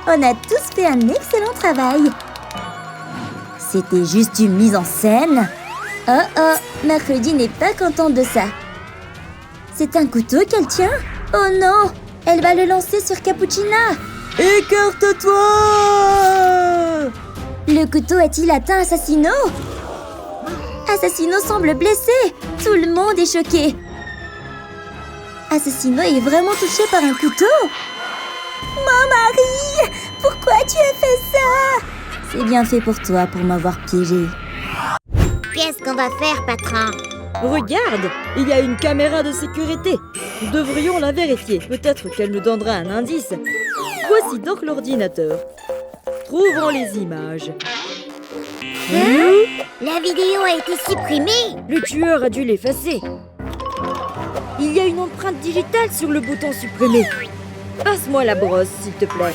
Speaker 3: On a tous fait un excellent travail.
Speaker 1: C'était juste une mise en scène. Oh oh, Mercredi n'est pas contente de ça. C'est un couteau qu'elle tient? Oh non, elle va le lancer sur Cappuccina.
Speaker 2: Écarte-toi!
Speaker 1: Le couteau a-t-il atteint Assassino? Assassino semble blessé. Tout le monde est choqué. Assassino est vraiment touché par un couteau. Mon mari, pourquoi tu as fait ça? C'est bien fait pour toi pour m'avoir piégé.
Speaker 3: Qu'est-ce qu'on va faire, patron?
Speaker 2: Regarde, il y a une caméra de sécurité. Nous devrions la vérifier. Peut-être qu'elle nous donnera un indice. Voici donc l'ordinateur. Trouvons les images.
Speaker 3: La vidéo a été supprimée.
Speaker 2: Le tueur a dû l'effacer. Il y a une empreinte digitale sur le bouton supprimer. Passe-moi la brosse, s'il te plaît.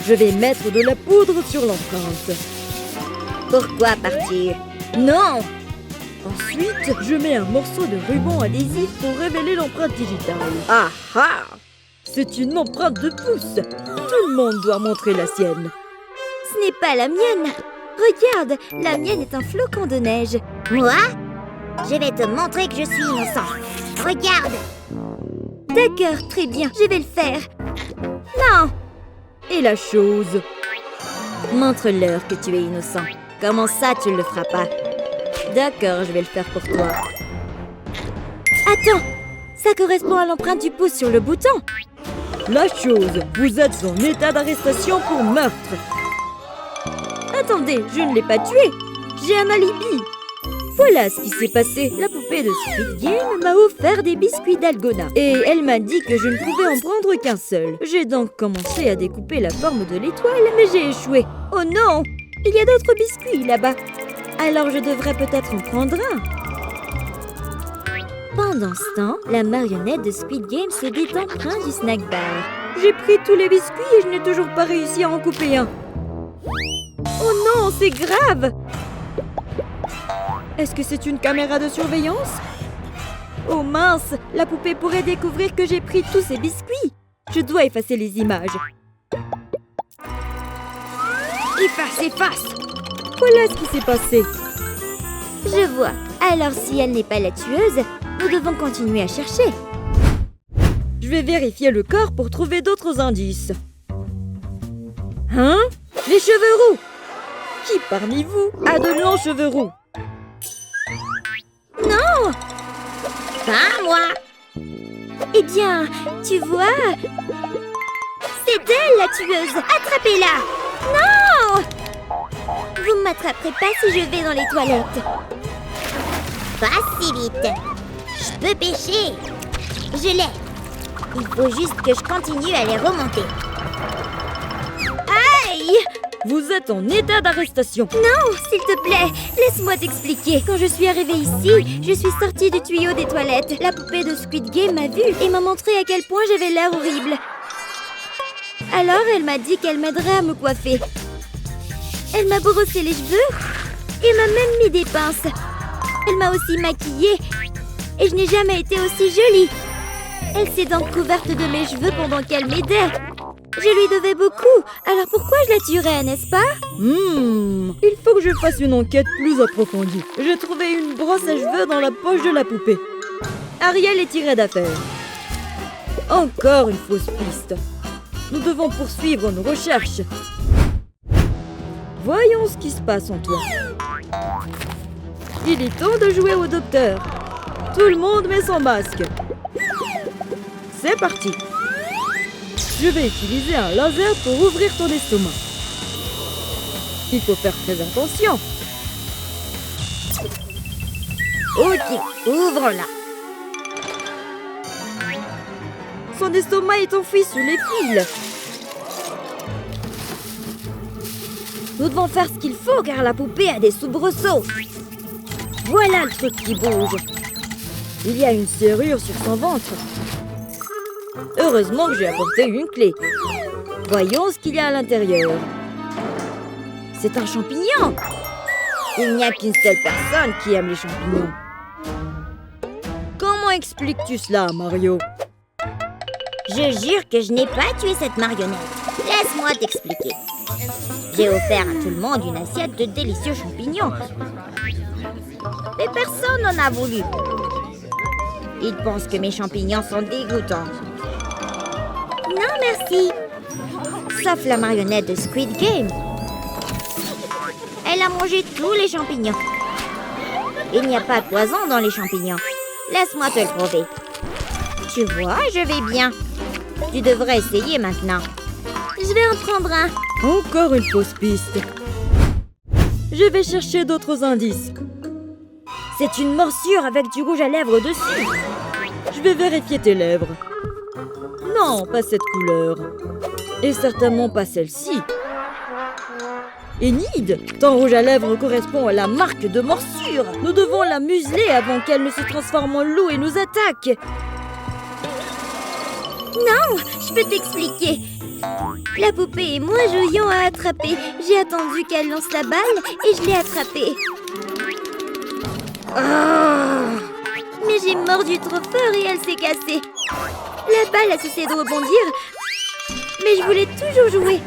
Speaker 2: Je vais mettre de la poudre sur l'empreinte.
Speaker 3: Pourquoi partir?
Speaker 2: Non! Ensuite, je mets un morceau de ruban adhésif pour révéler l'empreinte digitale. Ah ah! C'est une empreinte de pouce. Tout le monde doit montrer la sienne.
Speaker 3: Ce n'est pas la mienne. Regarde, la mienne est un flocon de neige. Moi? Je vais te montrer que je suis innocent. Regarde. D'accord, très bien, je vais le faire. Non!
Speaker 2: Et la chose? Montre-leur que tu es innocent. Comment ça, tu ne le feras pas? D'accord, je vais le faire pour toi.
Speaker 3: Attends, ça correspond à l'empreinte du pouce sur le bouton.
Speaker 2: La chose, vous êtes en état d'arrestation pour meurtre. Attendez, je ne l'ai pas tué. J'ai un alibi. Voilà ce qui s'est passé. La poupée de Squid Game m'a offert des biscuits d'Algona. Et elle m'a dit que je ne pouvais en prendre qu'un seul. J'ai donc commencé à découper la forme de l'étoile, mais j'ai échoué. Oh non! Il y a d'autres biscuits là-bas. Alors je devrais peut-être en prendre un.
Speaker 3: Pendant ce temps, la marionnette de Squid Game se détend près du snack bar.
Speaker 2: J'ai pris tous les biscuits et je n'ai toujours pas réussi à en couper un. Oh non, c'est grave! Est-ce que c'est une caméra de surveillance? Oh mince, la poupée pourrait découvrir que j'ai pris tous ces biscuits. Je dois effacer les images. Efface! Voilà ce qui s'est passé.
Speaker 3: Je vois. Alors si elle n'est pas la tueuse, nous devons continuer à chercher.
Speaker 2: Je vais vérifier le corps pour trouver d'autres indices. Hein? Les cheveux roux! Qui parmi vous a de longs cheveux roux?
Speaker 3: Non! Pas moi! Eh bien, tu vois... C'est elle la tueuse! Attrapez-la! Non! Vous ne m'attraperez pas si je vais dans les toilettes. Pas si vite. Je peux pêcher. Je l'ai. Il faut juste que je continue à les remonter. Aïe!
Speaker 2: Vous êtes en état d'arrestation.
Speaker 3: Non, s'il te plaît, laisse-moi t'expliquer. Quand je suis arrivée ici, je suis sortie du tuyau des toilettes. La poupée de Squid Game m'a vue et m'a montré à quel point j'avais l'air horrible. Alors, elle m'a dit qu'elle m'aiderait à me coiffer. Elle m'a brossé les cheveux et m'a même mis des pinces. Elle m'a aussi maquillée et je n'ai jamais été aussi jolie. Elle s'est donc couverte de mes cheveux pendant qu'elle m'aidait. Je lui devais beaucoup, alors pourquoi je la tuerais, n'est-ce pas?
Speaker 2: Il faut que je fasse une enquête plus approfondie. J'ai trouvé une brosse à cheveux dans la poche de la poupée. Ariel est tirée d'affaire. Encore une fausse piste. Nous devons poursuivre nos recherches. Voyons ce qui se passe en toi. Il est temps de jouer au docteur. Tout le monde met son masque. C'est parti. Je vais utiliser un laser pour ouvrir ton estomac. Il faut faire très attention.
Speaker 3: Ok, ouvre-la.
Speaker 2: Son estomac est enfoui sous les fils. Nous devons faire ce qu'il faut car la poupée a des soubresauts. Voilà le truc qui bouge. Il y a une serrure sur son ventre. Heureusement que j'ai apporté une clé. Voyons ce qu'il y a à l'intérieur. C'est un champignon. Il n'y a qu'une seule personne qui aime les champignons. Comment expliques-tu cela, Mario?
Speaker 3: Je jure que je n'ai pas tué cette marionnette. Laisse-moi t'expliquer. J'ai offert à tout le monde une assiette de délicieux champignons. Mais personne n'en a voulu. Ils pensent que mes champignons sont dégoûtants. Non, merci. Sauf la marionnette de Squid Game. Elle a mangé tous les champignons. Il n'y a pas de poison dans les champignons. Laisse-moi te le prouver. Tu vois, je vais bien. Tu devrais essayer maintenant. Je vais en prendre un.
Speaker 2: Encore une fausse piste. Je vais chercher d'autres indices.
Speaker 3: C'est une morsure avec du rouge à lèvres dessus.
Speaker 2: Je vais vérifier tes lèvres. Non, pas cette couleur. Et certainement pas celle-ci. Enid, ton rouge à lèvres correspond à la marque de morsure. Nous devons la museler avant qu'elle ne se transforme en loup et nous attaque.
Speaker 3: Non, je peux t'expliquer. La poupée et moi jouions à attraper. J'ai attendu qu'elle lance la balle et je l'ai attrapée. Oh, mais j'ai mordu trop fort et elle s'est cassée. La balle a cessé de rebondir, mais je voulais toujours jouer.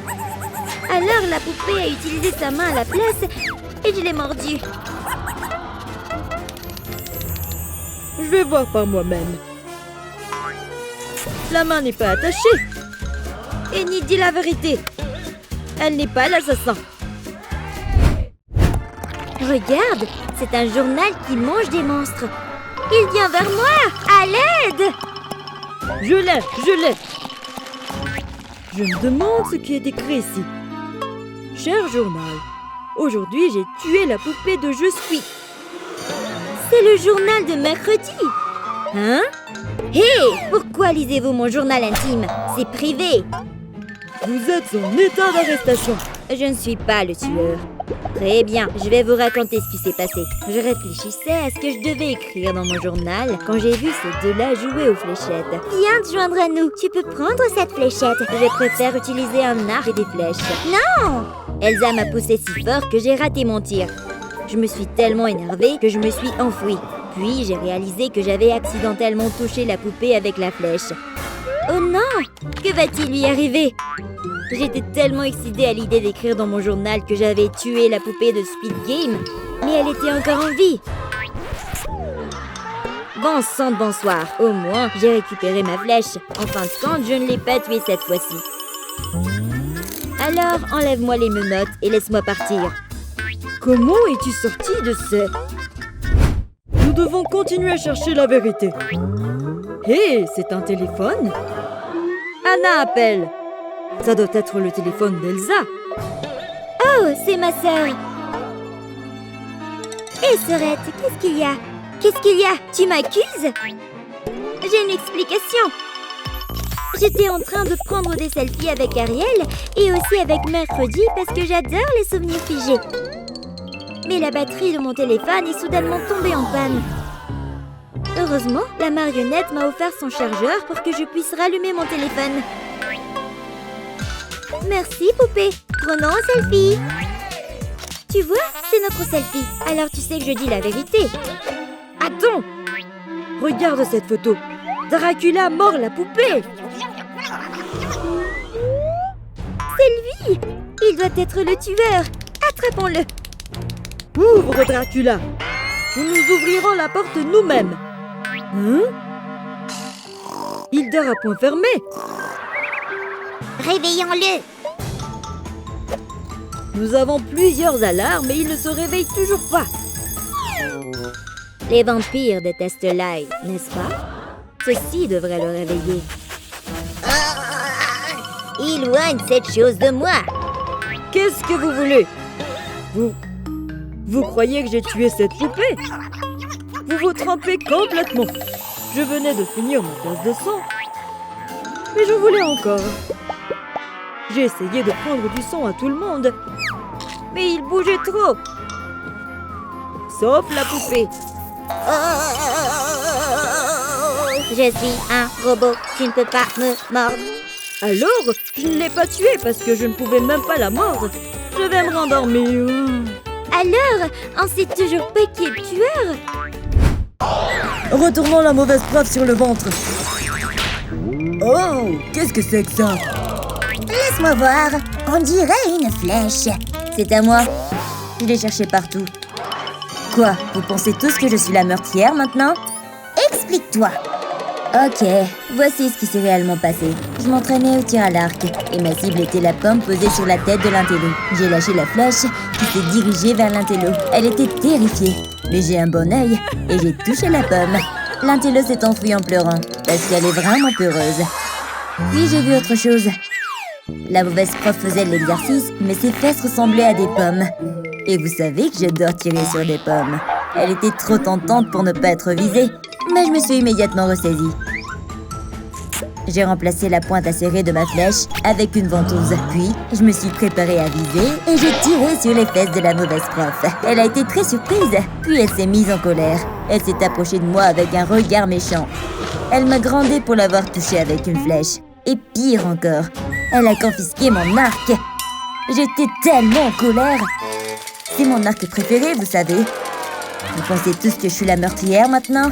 Speaker 3: Alors la poupée a utilisé sa main à la place et je l'ai mordue.
Speaker 2: Je vais voir par moi-même. La main n'est pas attachée. Enid dit la vérité. Elle n'est pas l'assassin.
Speaker 3: Regarde, c'est un journal qui mange des monstres. Il vient vers moi, à l'aide!
Speaker 2: Je l'ai. Je me demande ce qui est écrit ici. Cher journal, aujourd'hui j'ai tué la poupée de Je suis.
Speaker 3: C'est le journal de mercredi.
Speaker 2: Hein?
Speaker 3: Hé, pourquoi lisez-vous mon journal intime? C'est privé.
Speaker 2: Vous êtes en état d'arrestation.
Speaker 3: Je ne suis pas le tueur. Très bien, je vais vous raconter ce qui s'est passé. Je réfléchissais à ce que je devais écrire dans mon journal quand j'ai vu ces deux-là jouer aux fléchettes. Viens te joindre à nous. Tu peux prendre cette fléchette. Je préfère utiliser un arc et des flèches. Non! Elsa m'a poussé si fort que j'ai raté mon tir. Je me suis tellement énervée que je me suis enfuie. Puis j'ai réalisé que j'avais accidentellement touché la poupée avec la flèche. Oh non! Que va-t-il lui arriver? J'étais tellement excitée à l'idée d'écrire dans mon journal que j'avais tué la poupée de Squid Game, mais elle était encore en vie. Bon sang de bonsoir, au moins j'ai récupéré ma flèche. En fin de compte, je ne l'ai pas tuée cette fois-ci. Alors, enlève-moi les menottes et laisse-moi partir.
Speaker 2: Comment es-tu sortie de ce... Nous devons continuer à chercher la vérité. Hé, c'est un téléphone? Anna appelle. Ça doit être le téléphone d'Elsa.
Speaker 3: Oh, c'est ma sœur. Hé, sœurette, qu'est-ce qu'il y a? Qu'est-ce qu'il y a? Tu m'accuses? J'ai une explication. J'étais en train de prendre des selfies avec Ariel et aussi avec Mercredi parce que j'adore les souvenirs figés. Mais la batterie de mon téléphone est soudainement tombée en panne. Heureusement, la marionnette m'a offert son chargeur pour que je puisse rallumer mon téléphone. Merci, poupée. Prenons un selfie. Tu vois, c'est notre selfie. Alors tu sais que je dis la vérité.
Speaker 2: Attends! Regarde cette photo. Dracula mord la poupée.
Speaker 3: C'est lui! Il doit être le tueur. Attrapons-le.
Speaker 2: Ouvre, Dracula. Nous nous ouvrirons la porte nous-mêmes. Hein? Il dort à point fermé.
Speaker 3: Réveillons-le.
Speaker 2: Nous avons plusieurs alarmes et il ne se réveille toujours pas.
Speaker 3: Les vampires détestent l'ail, n'est-ce pas? Ceci devrait le réveiller. Éloigne cette chose de moi.
Speaker 2: Qu'est-ce que vous voulez? Vous croyez que j'ai tué cette poupée? Vous vous trompez complètement. Je venais de finir ma tasse de sang. Mais je voulais encore. J'ai essayé de prendre du sang à tout le monde. Mais il bougeait trop. Sauf la poupée.
Speaker 3: Je suis un robot. Tu ne peux pas me mordre.
Speaker 2: Alors, je ne l'ai pas tuée parce que je ne pouvais même pas la mordre. Je vais me rendormir.
Speaker 3: Alors, on sait toujours pas qui est le tueur?
Speaker 2: Retournons la mauvaise preuve sur le ventre. Oh, qu'est-ce que c'est que ça?
Speaker 1: Laisse-moi voir. On dirait une flèche. C'est à moi. Je l'ai cherché partout.
Speaker 2: Quoi? Vous pensez tous que je suis la meurtrière maintenant?
Speaker 1: Explique-toi.
Speaker 2: Ok, voici ce qui s'est réellement passé. Je m'entraînais au tir à l'arc, et ma cible était la pomme posée sur la tête de l'intello. J'ai lâché la flèche, qui s'est dirigée vers l'intello. Elle était terrifiée, mais j'ai un bon œil, et j'ai touché la pomme. L'intello s'est enfuie en pleurant, parce qu'elle est vraiment peureuse. Puis j'ai vu autre chose. La mauvaise prof faisait de l'exercice, mais ses fesses ressemblaient à des pommes. Et vous savez que j'adore tirer sur des pommes. Elle était trop tentante pour ne pas être visée, mais je me suis immédiatement ressaisie. J'ai remplacé la pointe acérée de ma flèche avec une ventouse. Puis, je me suis préparée à viser et j'ai tiré sur les fesses de la mauvaise prof. Elle a été très surprise, puis elle s'est mise en colère. Elle s'est approchée de moi avec un regard méchant. Elle m'a grondé pour l'avoir touchée avec une flèche. Et pire encore, elle a confisqué mon arc. J'étais tellement en colère. C'est mon arc préféré, vous savez. Vous pensez tous que je suis la meurtrière maintenant?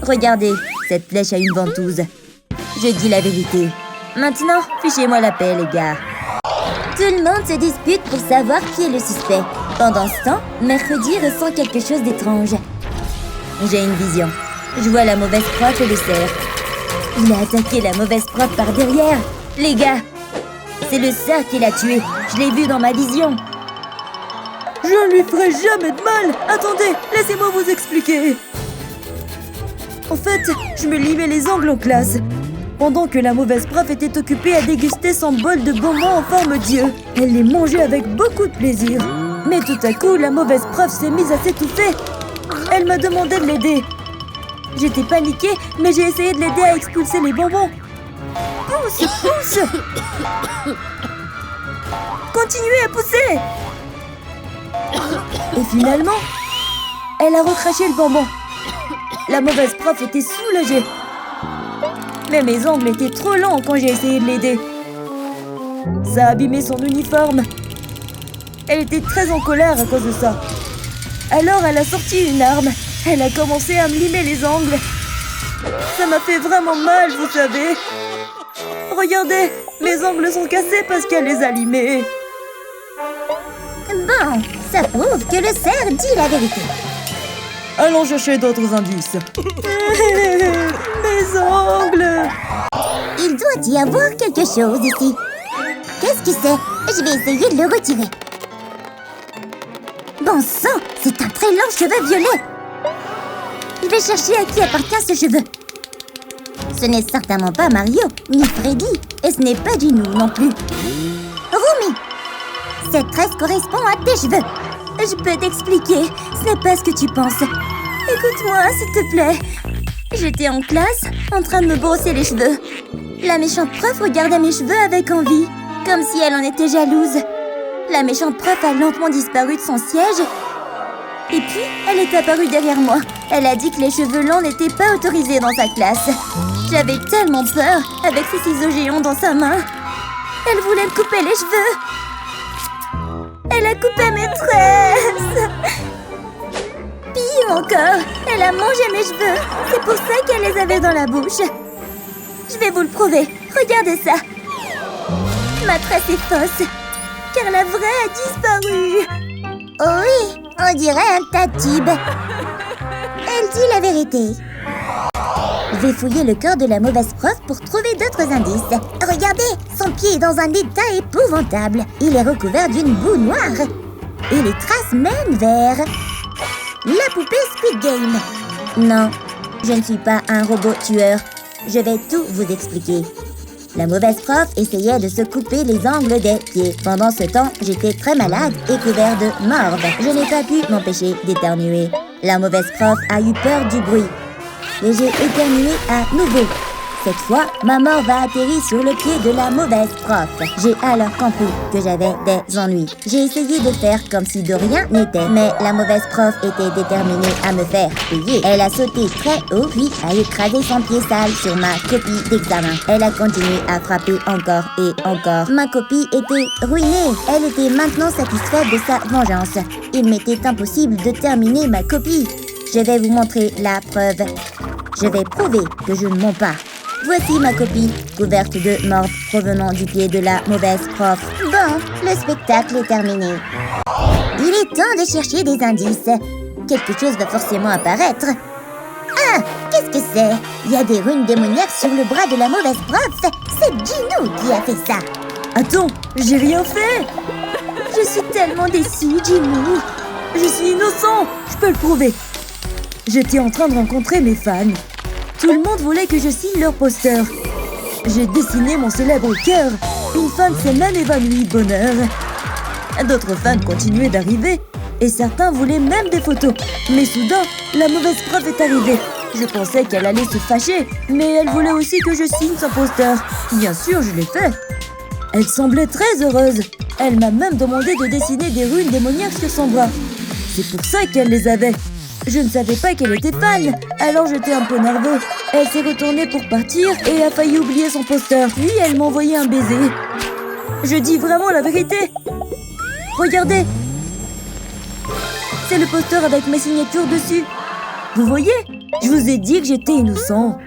Speaker 2: Regardez, cette flèche a une ventouse. Je dis la vérité. Maintenant, fichez-moi la paix, les gars.
Speaker 1: Tout le monde se dispute pour savoir qui est le suspect. Pendant ce temps, Mercredi ressent quelque chose d'étrange.
Speaker 2: J'ai une vision. Je vois la mauvaise prof et le cerf. Il a attaqué la mauvaise prof par derrière. Les gars, c'est le cerf qui l'a tué. Je l'ai vu dans ma vision. Je lui ferai jamais de mal. Attendez, laissez-moi vous expliquer. En fait, je me limais les ongles en classe, pendant que la mauvaise prof était occupée à déguster son bol de bonbons en forme d'yeux. Elle les mangeait avec beaucoup de plaisir. Mais tout à coup, la mauvaise prof s'est mise à s'étouffer. Elle m'a demandé de l'aider. J'étais paniquée, mais j'ai essayé de l'aider à expulser les bonbons. Pousse, pousse! Continuez à pousser! Et finalement, elle a recraché le bonbon. La mauvaise prof était soulagée. Mais mes ongles étaient trop longs quand j'ai essayé de l'aider. Ça a abîmé son uniforme. Elle était très en colère à cause de ça. Alors elle a sorti une arme. Elle a commencé à me limer les ongles. Ça m'a fait vraiment mal, vous savez. Regardez, mes ongles sont cassés parce qu'elle les a limés.
Speaker 1: Bon, ça prouve que le cerf dit la vérité.
Speaker 2: Allons chercher d'autres indices. Mes ongles!
Speaker 1: Il doit y avoir quelque chose ici. Qu'est-ce que c'est? Je vais essayer de le retirer. Bon sang, c'est un très long cheveu violet. Je vais chercher à qui appartient ce cheveu. Ce n'est certainement pas Mario, ni Freddy, et ce n'est pas Gino non plus. Rumi, cette tresse correspond à tes cheveux. Je peux t'expliquer, ce n'est pas ce que tu penses. Écoute-moi, s'il te plaît. J'étais en classe, en train de me brosser les cheveux. La méchante prof regardait mes cheveux avec envie, comme si elle en était jalouse. La méchante prof a lentement disparu de son siège. Et puis, elle est apparue derrière moi. Elle a dit que les cheveux longs n'étaient pas autorisés dans sa classe. J'avais tellement peur avec ses ciseaux géants dans sa main. Elle voulait me couper les cheveux. Elle a coupé mes tresses. Pire encore, elle a mangé mes cheveux. C'est pour ça qu'elle les avait dans la bouche. Je vais vous le prouver. Regardez ça. Ma tresse est fausse, car la vraie a disparu. Oh oui, on dirait un tas de tubes. Elle dit la vérité. Je vais fouiller le corps de la mauvaise prof pour trouver d'autres indices. Regardez, son pied est dans un état épouvantable. Il est recouvert d'une boue noire. Et les traces mènent vers... la poupée Squid Game. Non, je ne suis pas un robot tueur. Je vais tout vous expliquer. La mauvaise prof essayait de se couper les ongles des pieds. Pendant ce temps, j'étais très malade et couvert de morve. Je n'ai pas pu m'empêcher d'éternuer. La mauvaise prof a eu peur du bruit. Et j'ai éternué à nouveau. Cette fois, ma morve a atterri sur le pied de la mauvaise prof. J'ai alors compris que j'avais des ennuis. J'ai essayé de faire comme si de rien n'était, mais la mauvaise prof était déterminée à me faire payer. Elle a sauté très haut, puis a écrasé son pied sale sur ma copie d'examen. Elle a continué à frapper encore et encore. Ma copie était ruinée. Elle était maintenant satisfaite de sa vengeance. Il m'était impossible de terminer ma copie. Je vais vous montrer la preuve. Je vais prouver que je ne mens pas. Voici ma copie, couverte de morve provenant du pied de la mauvaise prof. Bon, Bon, le spectacle est terminé. Il est temps de chercher des indices. Quelque chose va forcément apparaître. Ah, qu'est-ce que c'est? Il y a des runes démoniaques sur le bras de la mauvaise prof. C'est Gino qui a fait ça.
Speaker 2: Attends, j'ai rien fait.
Speaker 3: Je suis tellement déçue, Jimmy.
Speaker 2: Je suis innocent, je peux le prouver. J'étais en train de rencontrer mes fans. Tout le monde voulait que je signe leur poster. J'ai dessiné mon célèbre cœur. Une fan s'est même évanouie de bonheur. D'autres fans continuaient d'arriver et certains voulaient même des photos. Mais soudain, la mauvaise prof est arrivée. Je pensais qu'elle allait se fâcher, mais elle voulait aussi que je signe son poster. Bien sûr, je l'ai fait. Elle semblait très heureuse. Elle m'a même demandé de dessiner des runes démoniaques sur son bras. C'est pour ça qu'elle les avait. Je ne savais pas qu'elle était fan, alors j'étais un peu nerveux. Elle s'est retournée pour partir et a failli oublier son poster. Puis elle m'a envoyé un baiser. Je dis vraiment la vérité. Regardez. C'est le poster avec mes signatures dessus. Vous voyez? Je vous ai dit que j'étais innocent.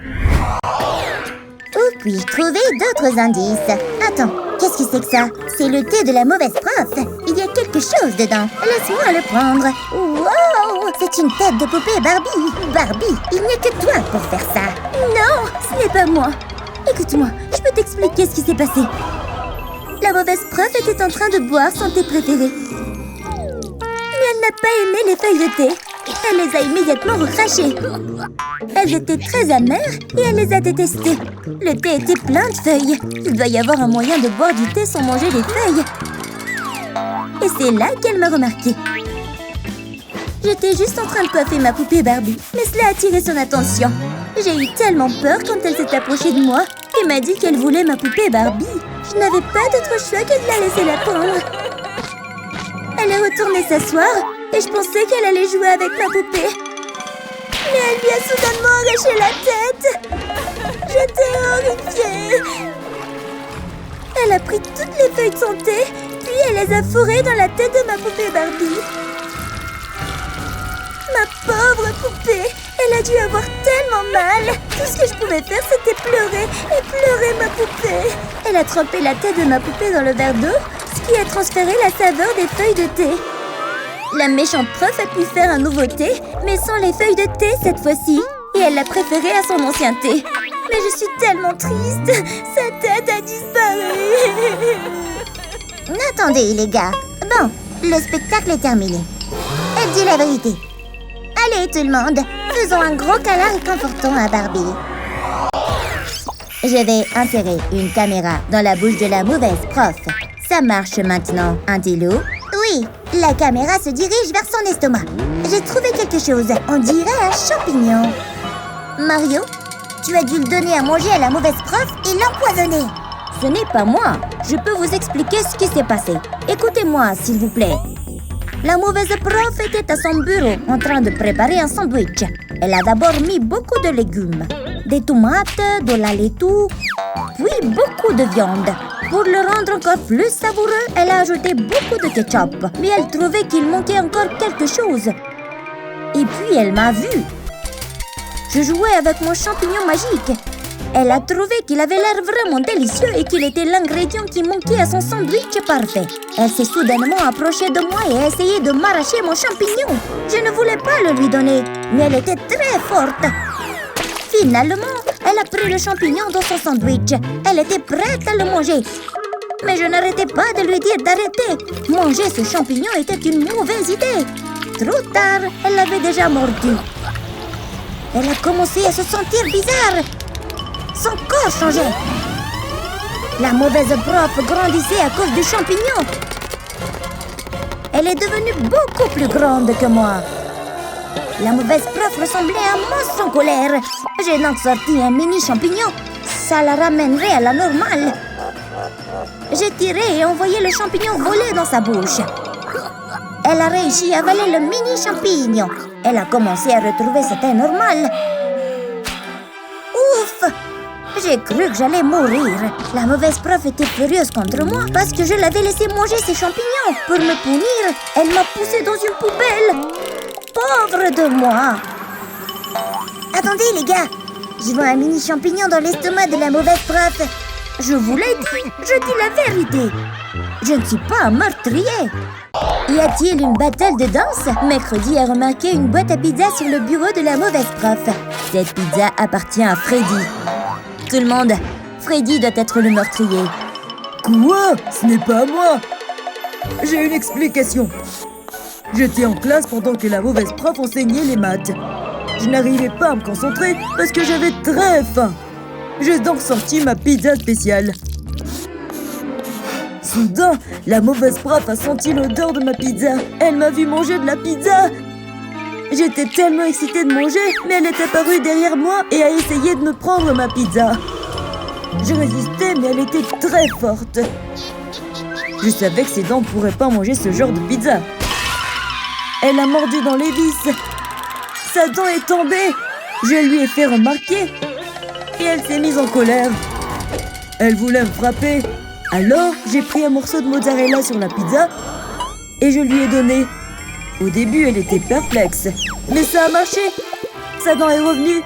Speaker 1: Où puis-je trouver d'autres indices? Attends, qu'est-ce que c'est que ça? C'est le thé de la mauvaise prof. Il y a quelque chose dedans. Laisse-moi le prendre. Wow! C'est une tête de poupée Barbie. Barbie, il n'y a que toi pour faire ça.
Speaker 3: Non, ce n'est pas moi. Écoute-moi, je peux t'expliquer ce qui s'est passé. La mauvaise prof était en train de boire son thé préféré. Mais elle n'a pas aimé les feuilles de thé. Elle les a immédiatement recrachées. Elles étaient très amères et elle les a détestées. Le thé était plein de feuilles. Il doit y avoir un moyen de boire du thé sans manger les feuilles. Et c'est là qu'elle m'a remarqué. J'étais juste en train de coiffer ma poupée Barbie, mais cela a attiré son attention. J'ai eu tellement peur quand elle s'est approchée de moi et m'a dit qu'elle voulait ma poupée Barbie. Je n'avais pas d'autre choix que de la laisser la prendre. Elle est retournée s'asseoir et je pensais qu'elle allait jouer avec ma poupée. Mais elle lui a soudainement arraché la tête. J'étais horrifiée. Elle a pris toutes les feuilles de son thé, puis elle les a fourrées dans la tête de ma poupée Barbie. Ma pauvre poupée, elle a dû avoir tellement mal. Tout ce que je pouvais faire, c'était pleurer et pleurer ma poupée. Elle a trempé la tête de ma poupée dans le verre d'eau, ce qui a transféré la saveur des feuilles de thé. La méchante prof a pu faire un nouveau thé, mais sans les feuilles de thé cette fois-ci. Et elle l'a préféré à son ancien thé. Mais je suis tellement triste. Sa tête a disparu.
Speaker 1: Attendez, les gars. Bon, le spectacle est terminé. Elle dit la vérité. Allez, tout le monde, faisons un gros câlin réconfortant à Barbie. Je vais insérer une caméra dans la bouche de la mauvaise prof. Ça marche maintenant, hein, Dilo? Oui, la caméra se dirige vers son estomac. J'ai trouvé quelque chose, on dirait un champignon. Mario, tu as dû le donner à manger à la mauvaise prof et l'empoisonner.
Speaker 3: Ce n'est pas moi. Je peux vous expliquer ce qui s'est passé. Écoutez-moi, s'il vous plaît. La mauvaise prof était à son bureau en train de préparer un sandwich. Elle a d'abord mis beaucoup de légumes, des tomates, de la laitue, puis beaucoup de viande. Pour le rendre encore plus savoureux, elle a ajouté beaucoup de ketchup. Mais elle trouvait qu'il manquait encore quelque chose. Et puis elle m'a vue. Je jouais avec mon champignon magique. Elle a trouvé qu'il avait l'air vraiment délicieux et qu'il était l'ingrédient qui manquait à son sandwich parfait. Elle s'est soudainement approchée de moi et a essayé de m'arracher mon champignon. Je ne voulais pas le lui donner, mais elle était très forte. Finalement, elle a pris le champignon dans son sandwich. Elle était prête à le manger. Mais je n'arrêtais pas de lui dire d'arrêter. Manger ce champignon était une mauvaise idée. Trop tard, elle l'avait déjà mordu. Elle a commencé à se sentir bizarre. Son corps changeait. La mauvaise prof grandissait à cause du champignon. Elle est devenue beaucoup plus grande que moi. La mauvaise prof ressemblait à un monstre en colère. J'ai donc sorti un mini champignon. Ça la ramènerait à la normale. J'ai tiré et envoyé le champignon voler dans sa bouche. Elle a réussi à avaler le mini champignon. Elle a commencé à retrouver sa taille normale. Ouf! J'ai cru que j'allais mourir. La mauvaise prof était furieuse contre moi parce que je l'avais laissé manger ses champignons. Pour me punir, elle m'a poussé dans une poubelle. Pauvre de moi! Attendez, les gars! Je vois un mini champignon dans l'estomac de la mauvaise prof. Je vous l'ai dit, je dis la vérité. Je ne suis pas un meurtrier.
Speaker 1: Y a-t-il une battle de danse? Mercredi a remarqué une boîte à pizza sur le bureau de la mauvaise prof. Cette pizza appartient à Freddy. Tout le monde, Freddy doit être le meurtrier.
Speaker 2: Quoi? Ce n'est pas moi! J'ai une explication. J'étais en classe pendant que la mauvaise prof enseignait les maths. Je n'arrivais pas à me concentrer parce que j'avais très faim. J'ai donc sorti ma pizza spéciale. Soudain, la mauvaise prof a senti l'odeur de ma pizza. Elle m'a vu manger de la pizza. J'étais tellement excitée de manger, mais elle est apparue derrière moi et a essayé de me prendre ma pizza. Je résistais, mais elle était très forte. Je savais que ses dents ne pourraient pas manger ce genre de pizza. Elle a mordu dans les vis. Sa dent est tombée. Je lui ai fait remarquer. Et elle s'est mise en colère. Elle voulait me frapper. Alors, j'ai pris un morceau de mozzarella sur la pizza et je lui ai donné. Au début, elle était perplexe, mais ça a marché. Sa dent est revenue.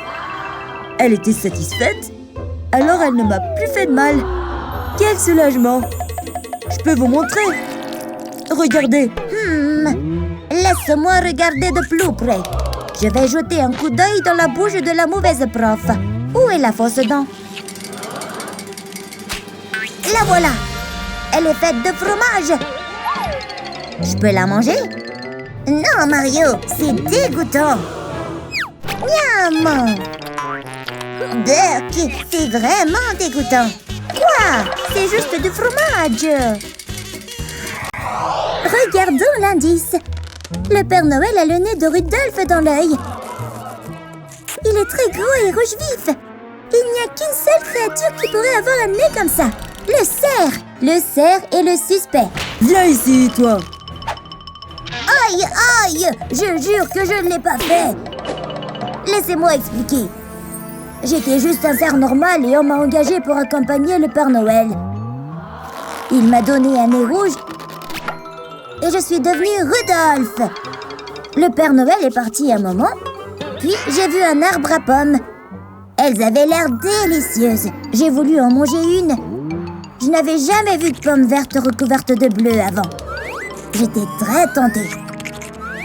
Speaker 2: Elle était satisfaite. Alors, elle ne m'a plus fait de mal. Quel soulagement! Je peux vous montrer. Regardez.
Speaker 3: Laisse-moi regarder de plus près. Je vais jeter un coup d'œil dans la bouche de la mauvaise prof. Où est la fausse dent? La voilà. Elle est faite de fromage. Je peux la manger? Non, Mario, c'est dégoûtant. Miam! Dirk, c'est vraiment dégoûtant. Quoi? C'est juste du fromage. Regardons l'indice. Le Père Noël a le nez de Rudolph dans l'œil. Il est très gros et rouge vif. Il n'y a qu'une seule créature qui pourrait avoir un nez comme ça. Le cerf.
Speaker 1: Le cerf est le suspect.
Speaker 2: Viens ici, toi.
Speaker 3: Aïe, aïe! Je jure que je ne l'ai pas fait. Laissez-moi expliquer. J'étais juste un cerf normal et on m'a engagé pour accompagner le Père Noël. Il m'a donné un nez rouge et je suis devenue Rudolph. Le Père Noël est parti un moment, puis j'ai vu un arbre à pommes. Elles avaient l'air délicieuses. J'ai voulu en manger une. Je n'avais jamais vu de pommes vertes recouvertes de bleu avant. J'étais très tentée.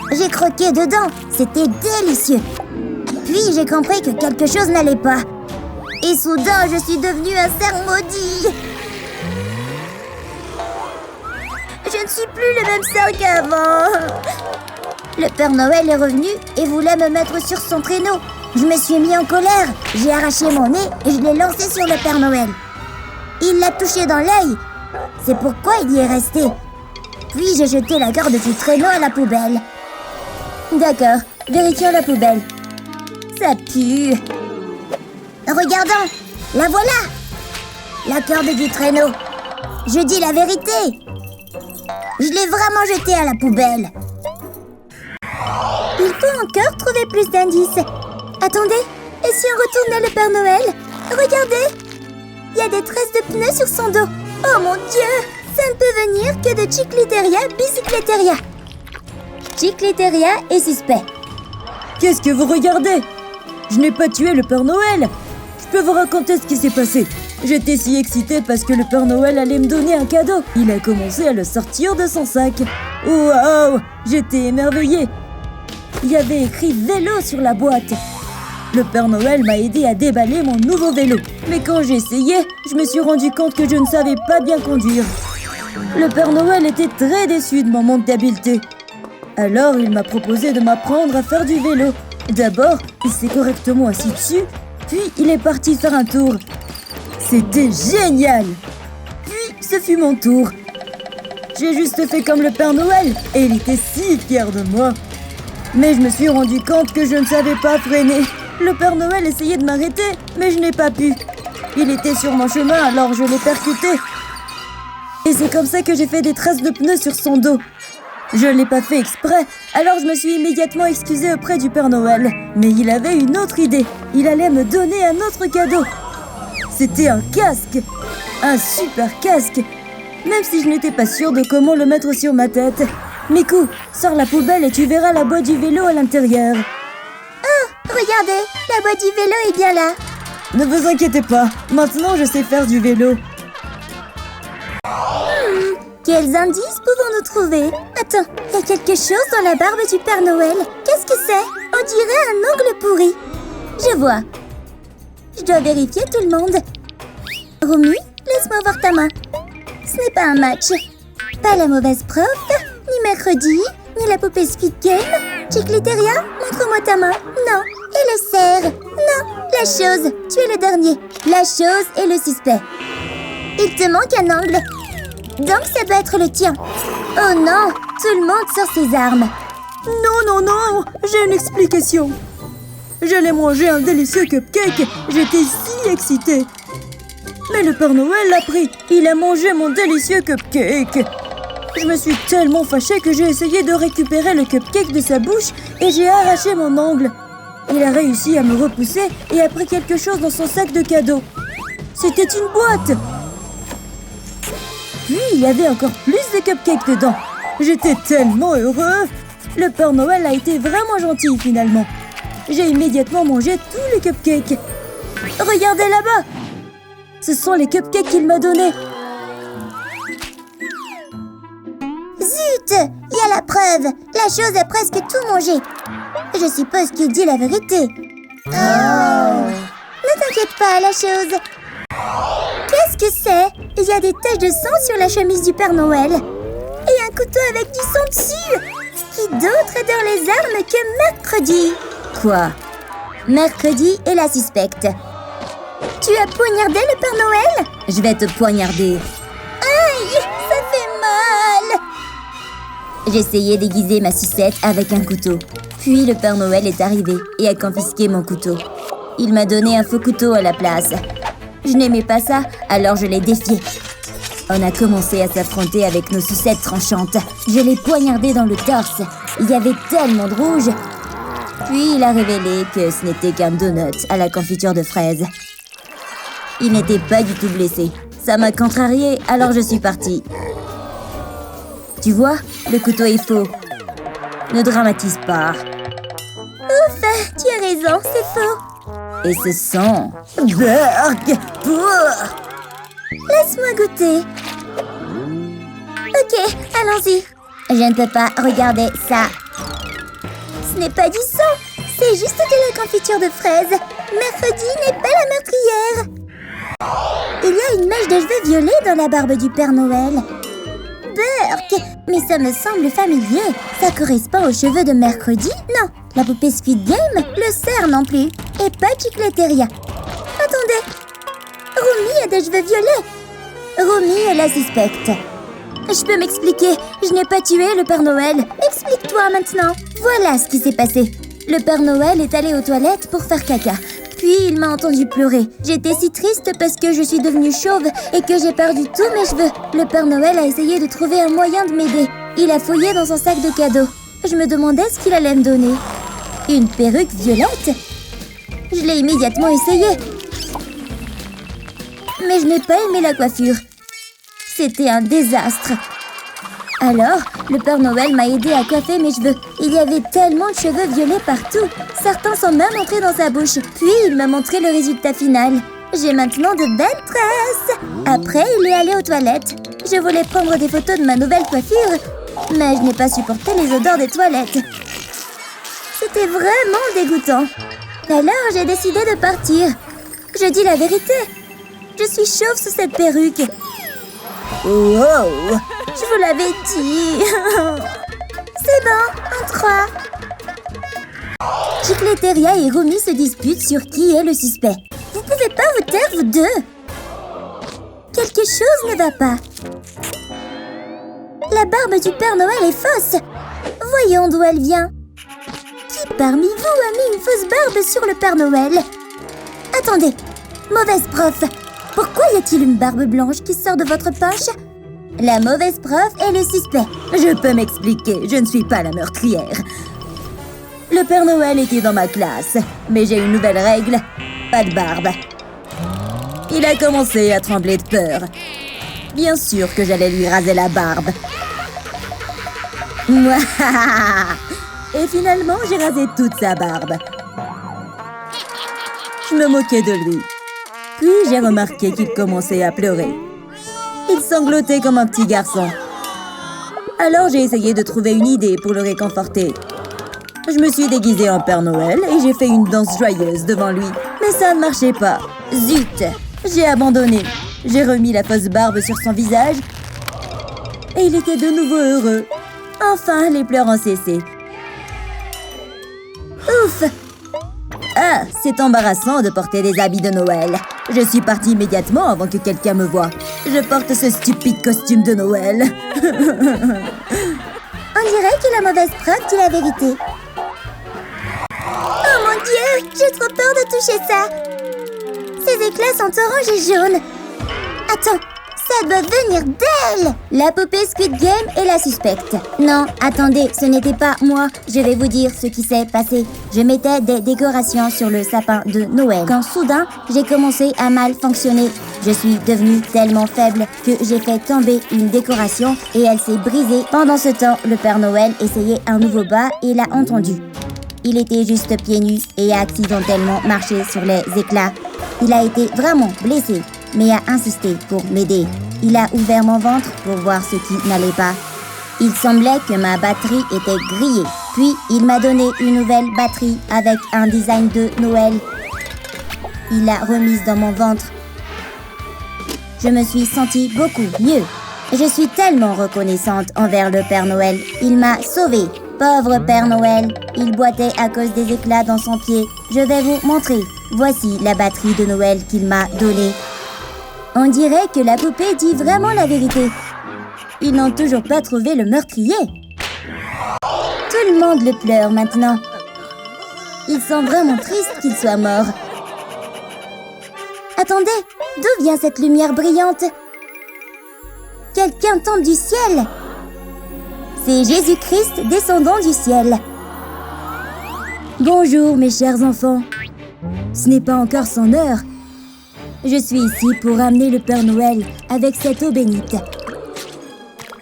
Speaker 3: J'ai croqué dedans. C'était délicieux. Puis j'ai compris que quelque chose n'allait pas. Et soudain, je suis devenue un cerf maudit. Je ne suis plus le même cerf qu'avant. Le Père Noël est revenu et voulait me mettre sur son traîneau. Je me suis mis en colère. J'ai arraché mon nez et je l'ai lancé sur le Père Noël. Il l'a touché dans l'œil. C'est pourquoi il y est resté. Puis j'ai jeté la corde du traîneau à la poubelle.
Speaker 1: D'accord, vérifions la poubelle. Ça pue.
Speaker 3: Regardons, la voilà. La corde du traîneau. Je dis la vérité. Je l'ai vraiment jetée à la poubelle.
Speaker 1: Il faut encore trouver plus d'indices. Attendez, et si on retournait le Père Noël? Regardez, il y a des traces de pneus sur son dos. Oh mon Dieu, ça ne peut venir que de Chicliteria bicycleteria. Chicliteria est suspect.
Speaker 2: Qu'est-ce que vous regardez? Je n'ai pas tué le Père Noël. Je peux vous raconter ce qui s'est passé. J'étais si excitée parce que le Père Noël allait me donner un cadeau. Il a commencé à le sortir de son sac. Waouh! J'étais émerveillée. Il y avait écrit vélo sur la boîte. Le Père Noël m'a aidé à déballer mon nouveau vélo. Mais quand j'essayais, je me suis rendu compte que je ne savais pas bien conduire. Le Père Noël était très déçu de mon manque d'habileté. Alors il m'a proposé de m'apprendre à faire du vélo. D'abord, il s'est correctement assis dessus, puis il est parti faire un tour. C'était génial! Puis ce fut mon tour. J'ai juste fait comme le Père Noël et il était si fier de moi. Mais je me suis rendu compte que je ne savais pas freiner. Le Père Noël essayait de m'arrêter, mais je n'ai pas pu. Il était sur mon chemin, alors je l'ai percuté. Et c'est comme ça que j'ai fait des traces de pneus sur son dos. Je ne l'ai pas fait exprès, alors je me suis immédiatement excusée auprès du Père Noël. Mais il avait une autre idée. Il allait me donner un autre cadeau. C'était un casque. Un super casque. Même si je n'étais pas sûre de comment le mettre sur ma tête. Miku, sors la poubelle et tu verras la boîte du vélo à l'intérieur.
Speaker 3: Oh, regardez, la boîte du vélo est bien là.
Speaker 2: Ne vous inquiétez pas, maintenant je sais faire du vélo.
Speaker 3: Quels indices pouvons-nous trouver? Attends, il y a quelque chose dans la barbe du Père Noël. Qu'est-ce que c'est? On dirait un ongle pourri. Je vois. Je dois vérifier tout le monde. Romy, laisse-moi voir ta main. Ce n'est pas un match. Pas la mauvaise prof, ni mercredi, ni la poupée Squid Game. Chicliteria, montre-moi ta main. Non. Et le cerf. Non. La chose, tu es le dernier. La chose est le suspect. Il te manque un ongle. Donc ça doit être le tien. Oh non, tout le monde sort ses armes.
Speaker 2: Non, j'ai une explication. J'allais manger un délicieux cupcake. J'étais si excitée. Mais le Père Noël l'a pris. Il a mangé mon délicieux cupcake. Je me suis tellement fâchée que j'ai essayé de récupérer le cupcake de sa bouche et j'ai arraché mon ongle. Il a réussi à me repousser et a pris quelque chose dans son sac de cadeaux. C'était une boîte. Puis, il y avait encore plus de cupcakes dedans. J'étais tellement heureux. Le Père Noël a été vraiment gentil, finalement. J'ai immédiatement mangé tous les cupcakes. Regardez là-bas. Ce sont les cupcakes qu'il m'a donnés.
Speaker 3: Zut! Il y a la preuve. La chose a presque tout mangé. Je suppose qu'il dit la vérité. Oh! Ne t'inquiète pas, la chose. Qu'est-ce que c'est? Il y a des taches de sang sur la chemise du Père Noël. Et un couteau avec du sang dessus. Qui d'autre est dans les armes que mercredi?
Speaker 1: Quoi? Mercredi est la suspecte.
Speaker 3: Tu as poignardé le Père Noël?
Speaker 1: Je vais te poignarder.
Speaker 3: Aïe, ça fait mal.
Speaker 1: J'essayais d'aiguiser ma sucette avec un couteau. Puis le Père Noël est arrivé et a confisqué mon couteau. Il m'a donné un faux couteau à la place. Je n'aimais pas ça, alors je l'ai défié. On a commencé à s'affronter avec nos sucettes tranchantes. Je l'ai poignardé dans le torse. Il y avait tellement de rouge. Puis il a révélé que ce n'était qu'un donut à la confiture de fraises. Il n'était pas du tout blessé. Ça m'a contrarié, alors je suis partie. Tu vois, le couteau est faux. Ne dramatise pas.
Speaker 3: Ouf, tu as raison, c'est faux.
Speaker 1: Et ce sang... Burk!
Speaker 3: Laisse-moi goûter. Ok, allons-y.
Speaker 1: Je ne peux pas regarder ça.
Speaker 3: Ce n'est pas du sang, c'est juste de la confiture de fraises. Mercredi n'est pas la meurtrière. Il y a une mèche de cheveux violets dans la barbe du Père Noël. Burk, mais ça me semble familier. Ça correspond aux cheveux de mercredi? Non, la poupée Squid Game, le cerf non plus. Et pas Chicleteria. Attendez, Romy a des cheveux violets.
Speaker 1: Romy est la suspecte.
Speaker 3: Je peux m'expliquer, je n'ai pas tué le Père Noël. Explique-toi maintenant.
Speaker 1: Voilà ce qui s'est passé. Le Père Noël est allé aux toilettes pour faire caca. Puis il m'a entendu pleurer. J'étais si triste parce que je suis devenue chauve et que j'ai perdu tous mes cheveux. Le Père Noël a essayé de trouver un moyen de m'aider. Il a fouillé dans son sac de cadeaux. Je me demandais ce qu'il allait me donner. Une perruque violente? Je l'ai immédiatement essayée. Mais je n'ai pas aimé la coiffure. C'était un désastre. Alors, le Père Noël m'a aidé à coiffer mes cheveux. Il y avait tellement de cheveux violets partout. Certains sont même entrés dans sa bouche. Puis, il m'a montré le résultat final. J'ai maintenant de belles tresses. Après, il est allé aux toilettes. Je voulais prendre des photos de ma nouvelle coiffure, mais je n'ai pas supporté les odeurs des toilettes. C'était vraiment dégoûtant. Alors, j'ai décidé de partir. Je dis la vérité. Je suis chauve sous cette perruque.
Speaker 2: Wow!
Speaker 3: Je vous l'avais dit. C'est bon, en 3.
Speaker 1: Chicleteria et Romy se disputent sur qui est le suspect.
Speaker 3: Vous pouvez pas vous taire, vous deux? Quelque chose ne va pas. La barbe du Père Noël est fausse. Voyons d'où elle vient. Qui parmi vous a mis une fausse barbe sur le Père Noël? Attendez, mauvaise prof. Pourquoi y a-t-il une barbe blanche qui sort de votre poche?
Speaker 1: La mauvaise prof est le suspect. Je peux m'expliquer, je ne suis pas la meurtrière. Le Père Noël était dans ma classe, mais j'ai une nouvelle règle, pas de barbe. Il a commencé à trembler de peur. Bien sûr que j'allais lui raser la barbe. Et finalement, j'ai rasé toute sa barbe. Je me moquais de lui. Puis j'ai remarqué qu'il commençait à pleurer. Il sanglotait comme un petit garçon.
Speaker 2: Alors j'ai essayé de trouver une idée pour le réconforter. Je me suis déguisée en Père Noël et j'ai fait une danse joyeuse devant lui. Mais ça ne marchait pas. Zut! J'ai abandonné. J'ai remis la fausse barbe sur son visage et il était de nouveau heureux. Enfin, les pleurs ont cessé. Ouf! Ah, c'est embarrassant de porter des habits de Noël. Je suis partie immédiatement avant que quelqu'un me voie. Je porte ce stupide costume de Noël.
Speaker 3: On dirait que la mauvaise preuve dit la vérité. Oh mon Dieu, j'ai trop peur de toucher ça. Ces éclats sont orange et jaune. Attends, ça doit venir d'elle.
Speaker 1: La poupée Squid Game est la suspecte. Non, attendez, ce n'était pas moi. Je vais vous dire ce qui s'est passé. Je mettais des décorations sur le sapin de Noël. Quand soudain, j'ai commencé à mal fonctionner. Je suis devenue tellement faible que j'ai fait tomber une décoration et elle s'est brisée. Pendant ce temps, le Père Noël essayait un nouveau bas et l'a entendu. Il était juste pieds nus et a accidentellement marché sur les éclats. Il a été vraiment blessé, mais a insisté pour m'aider. Il a ouvert mon ventre pour voir ce qui n'allait pas. Il semblait que ma batterie était grillée. Puis, il m'a donné une nouvelle batterie avec un design de Noël. Il l'a remise dans mon ventre. Je me suis sentie beaucoup mieux. Je suis tellement reconnaissante envers le Père Noël. Il m'a sauvée. Pauvre Père Noël, il boitait à cause des éclats dans son pied. Je vais vous montrer. Voici la batterie de Noël qu'il m'a donnée. On dirait que la poupée dit vraiment la vérité. Ils n'ont toujours pas trouvé le meurtrier. Tout le monde le pleure maintenant. Ils sont vraiment tristes qu'il soit mort. Attendez, d'où vient cette lumière brillante? Quelqu'un tombe du ciel. C'est Jésus-Christ descendant du ciel.
Speaker 2: Bonjour mes chers enfants. Ce n'est pas encore son heure. Je suis ici pour amener le Père Noël avec cette eau bénite.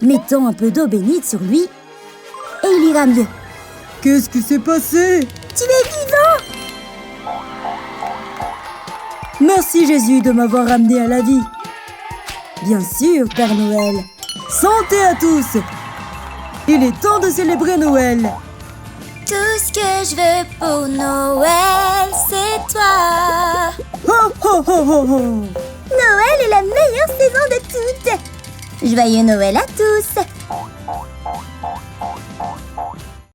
Speaker 2: Mettons un peu d'eau bénite sur lui et il ira mieux. Qu'est-ce qui s'est passé?
Speaker 3: Tu es vivant!
Speaker 2: Merci Jésus de m'avoir ramené à la vie. Bien sûr, Père Noël. Santé à tous! Il est temps de célébrer Noël.
Speaker 3: Tout ce que je veux pour Noël, c'est toi.
Speaker 2: Ho, ho, ho, ho, ho.
Speaker 3: Noël est la meilleure saison de toutes.
Speaker 1: Joyeux Noël à tous!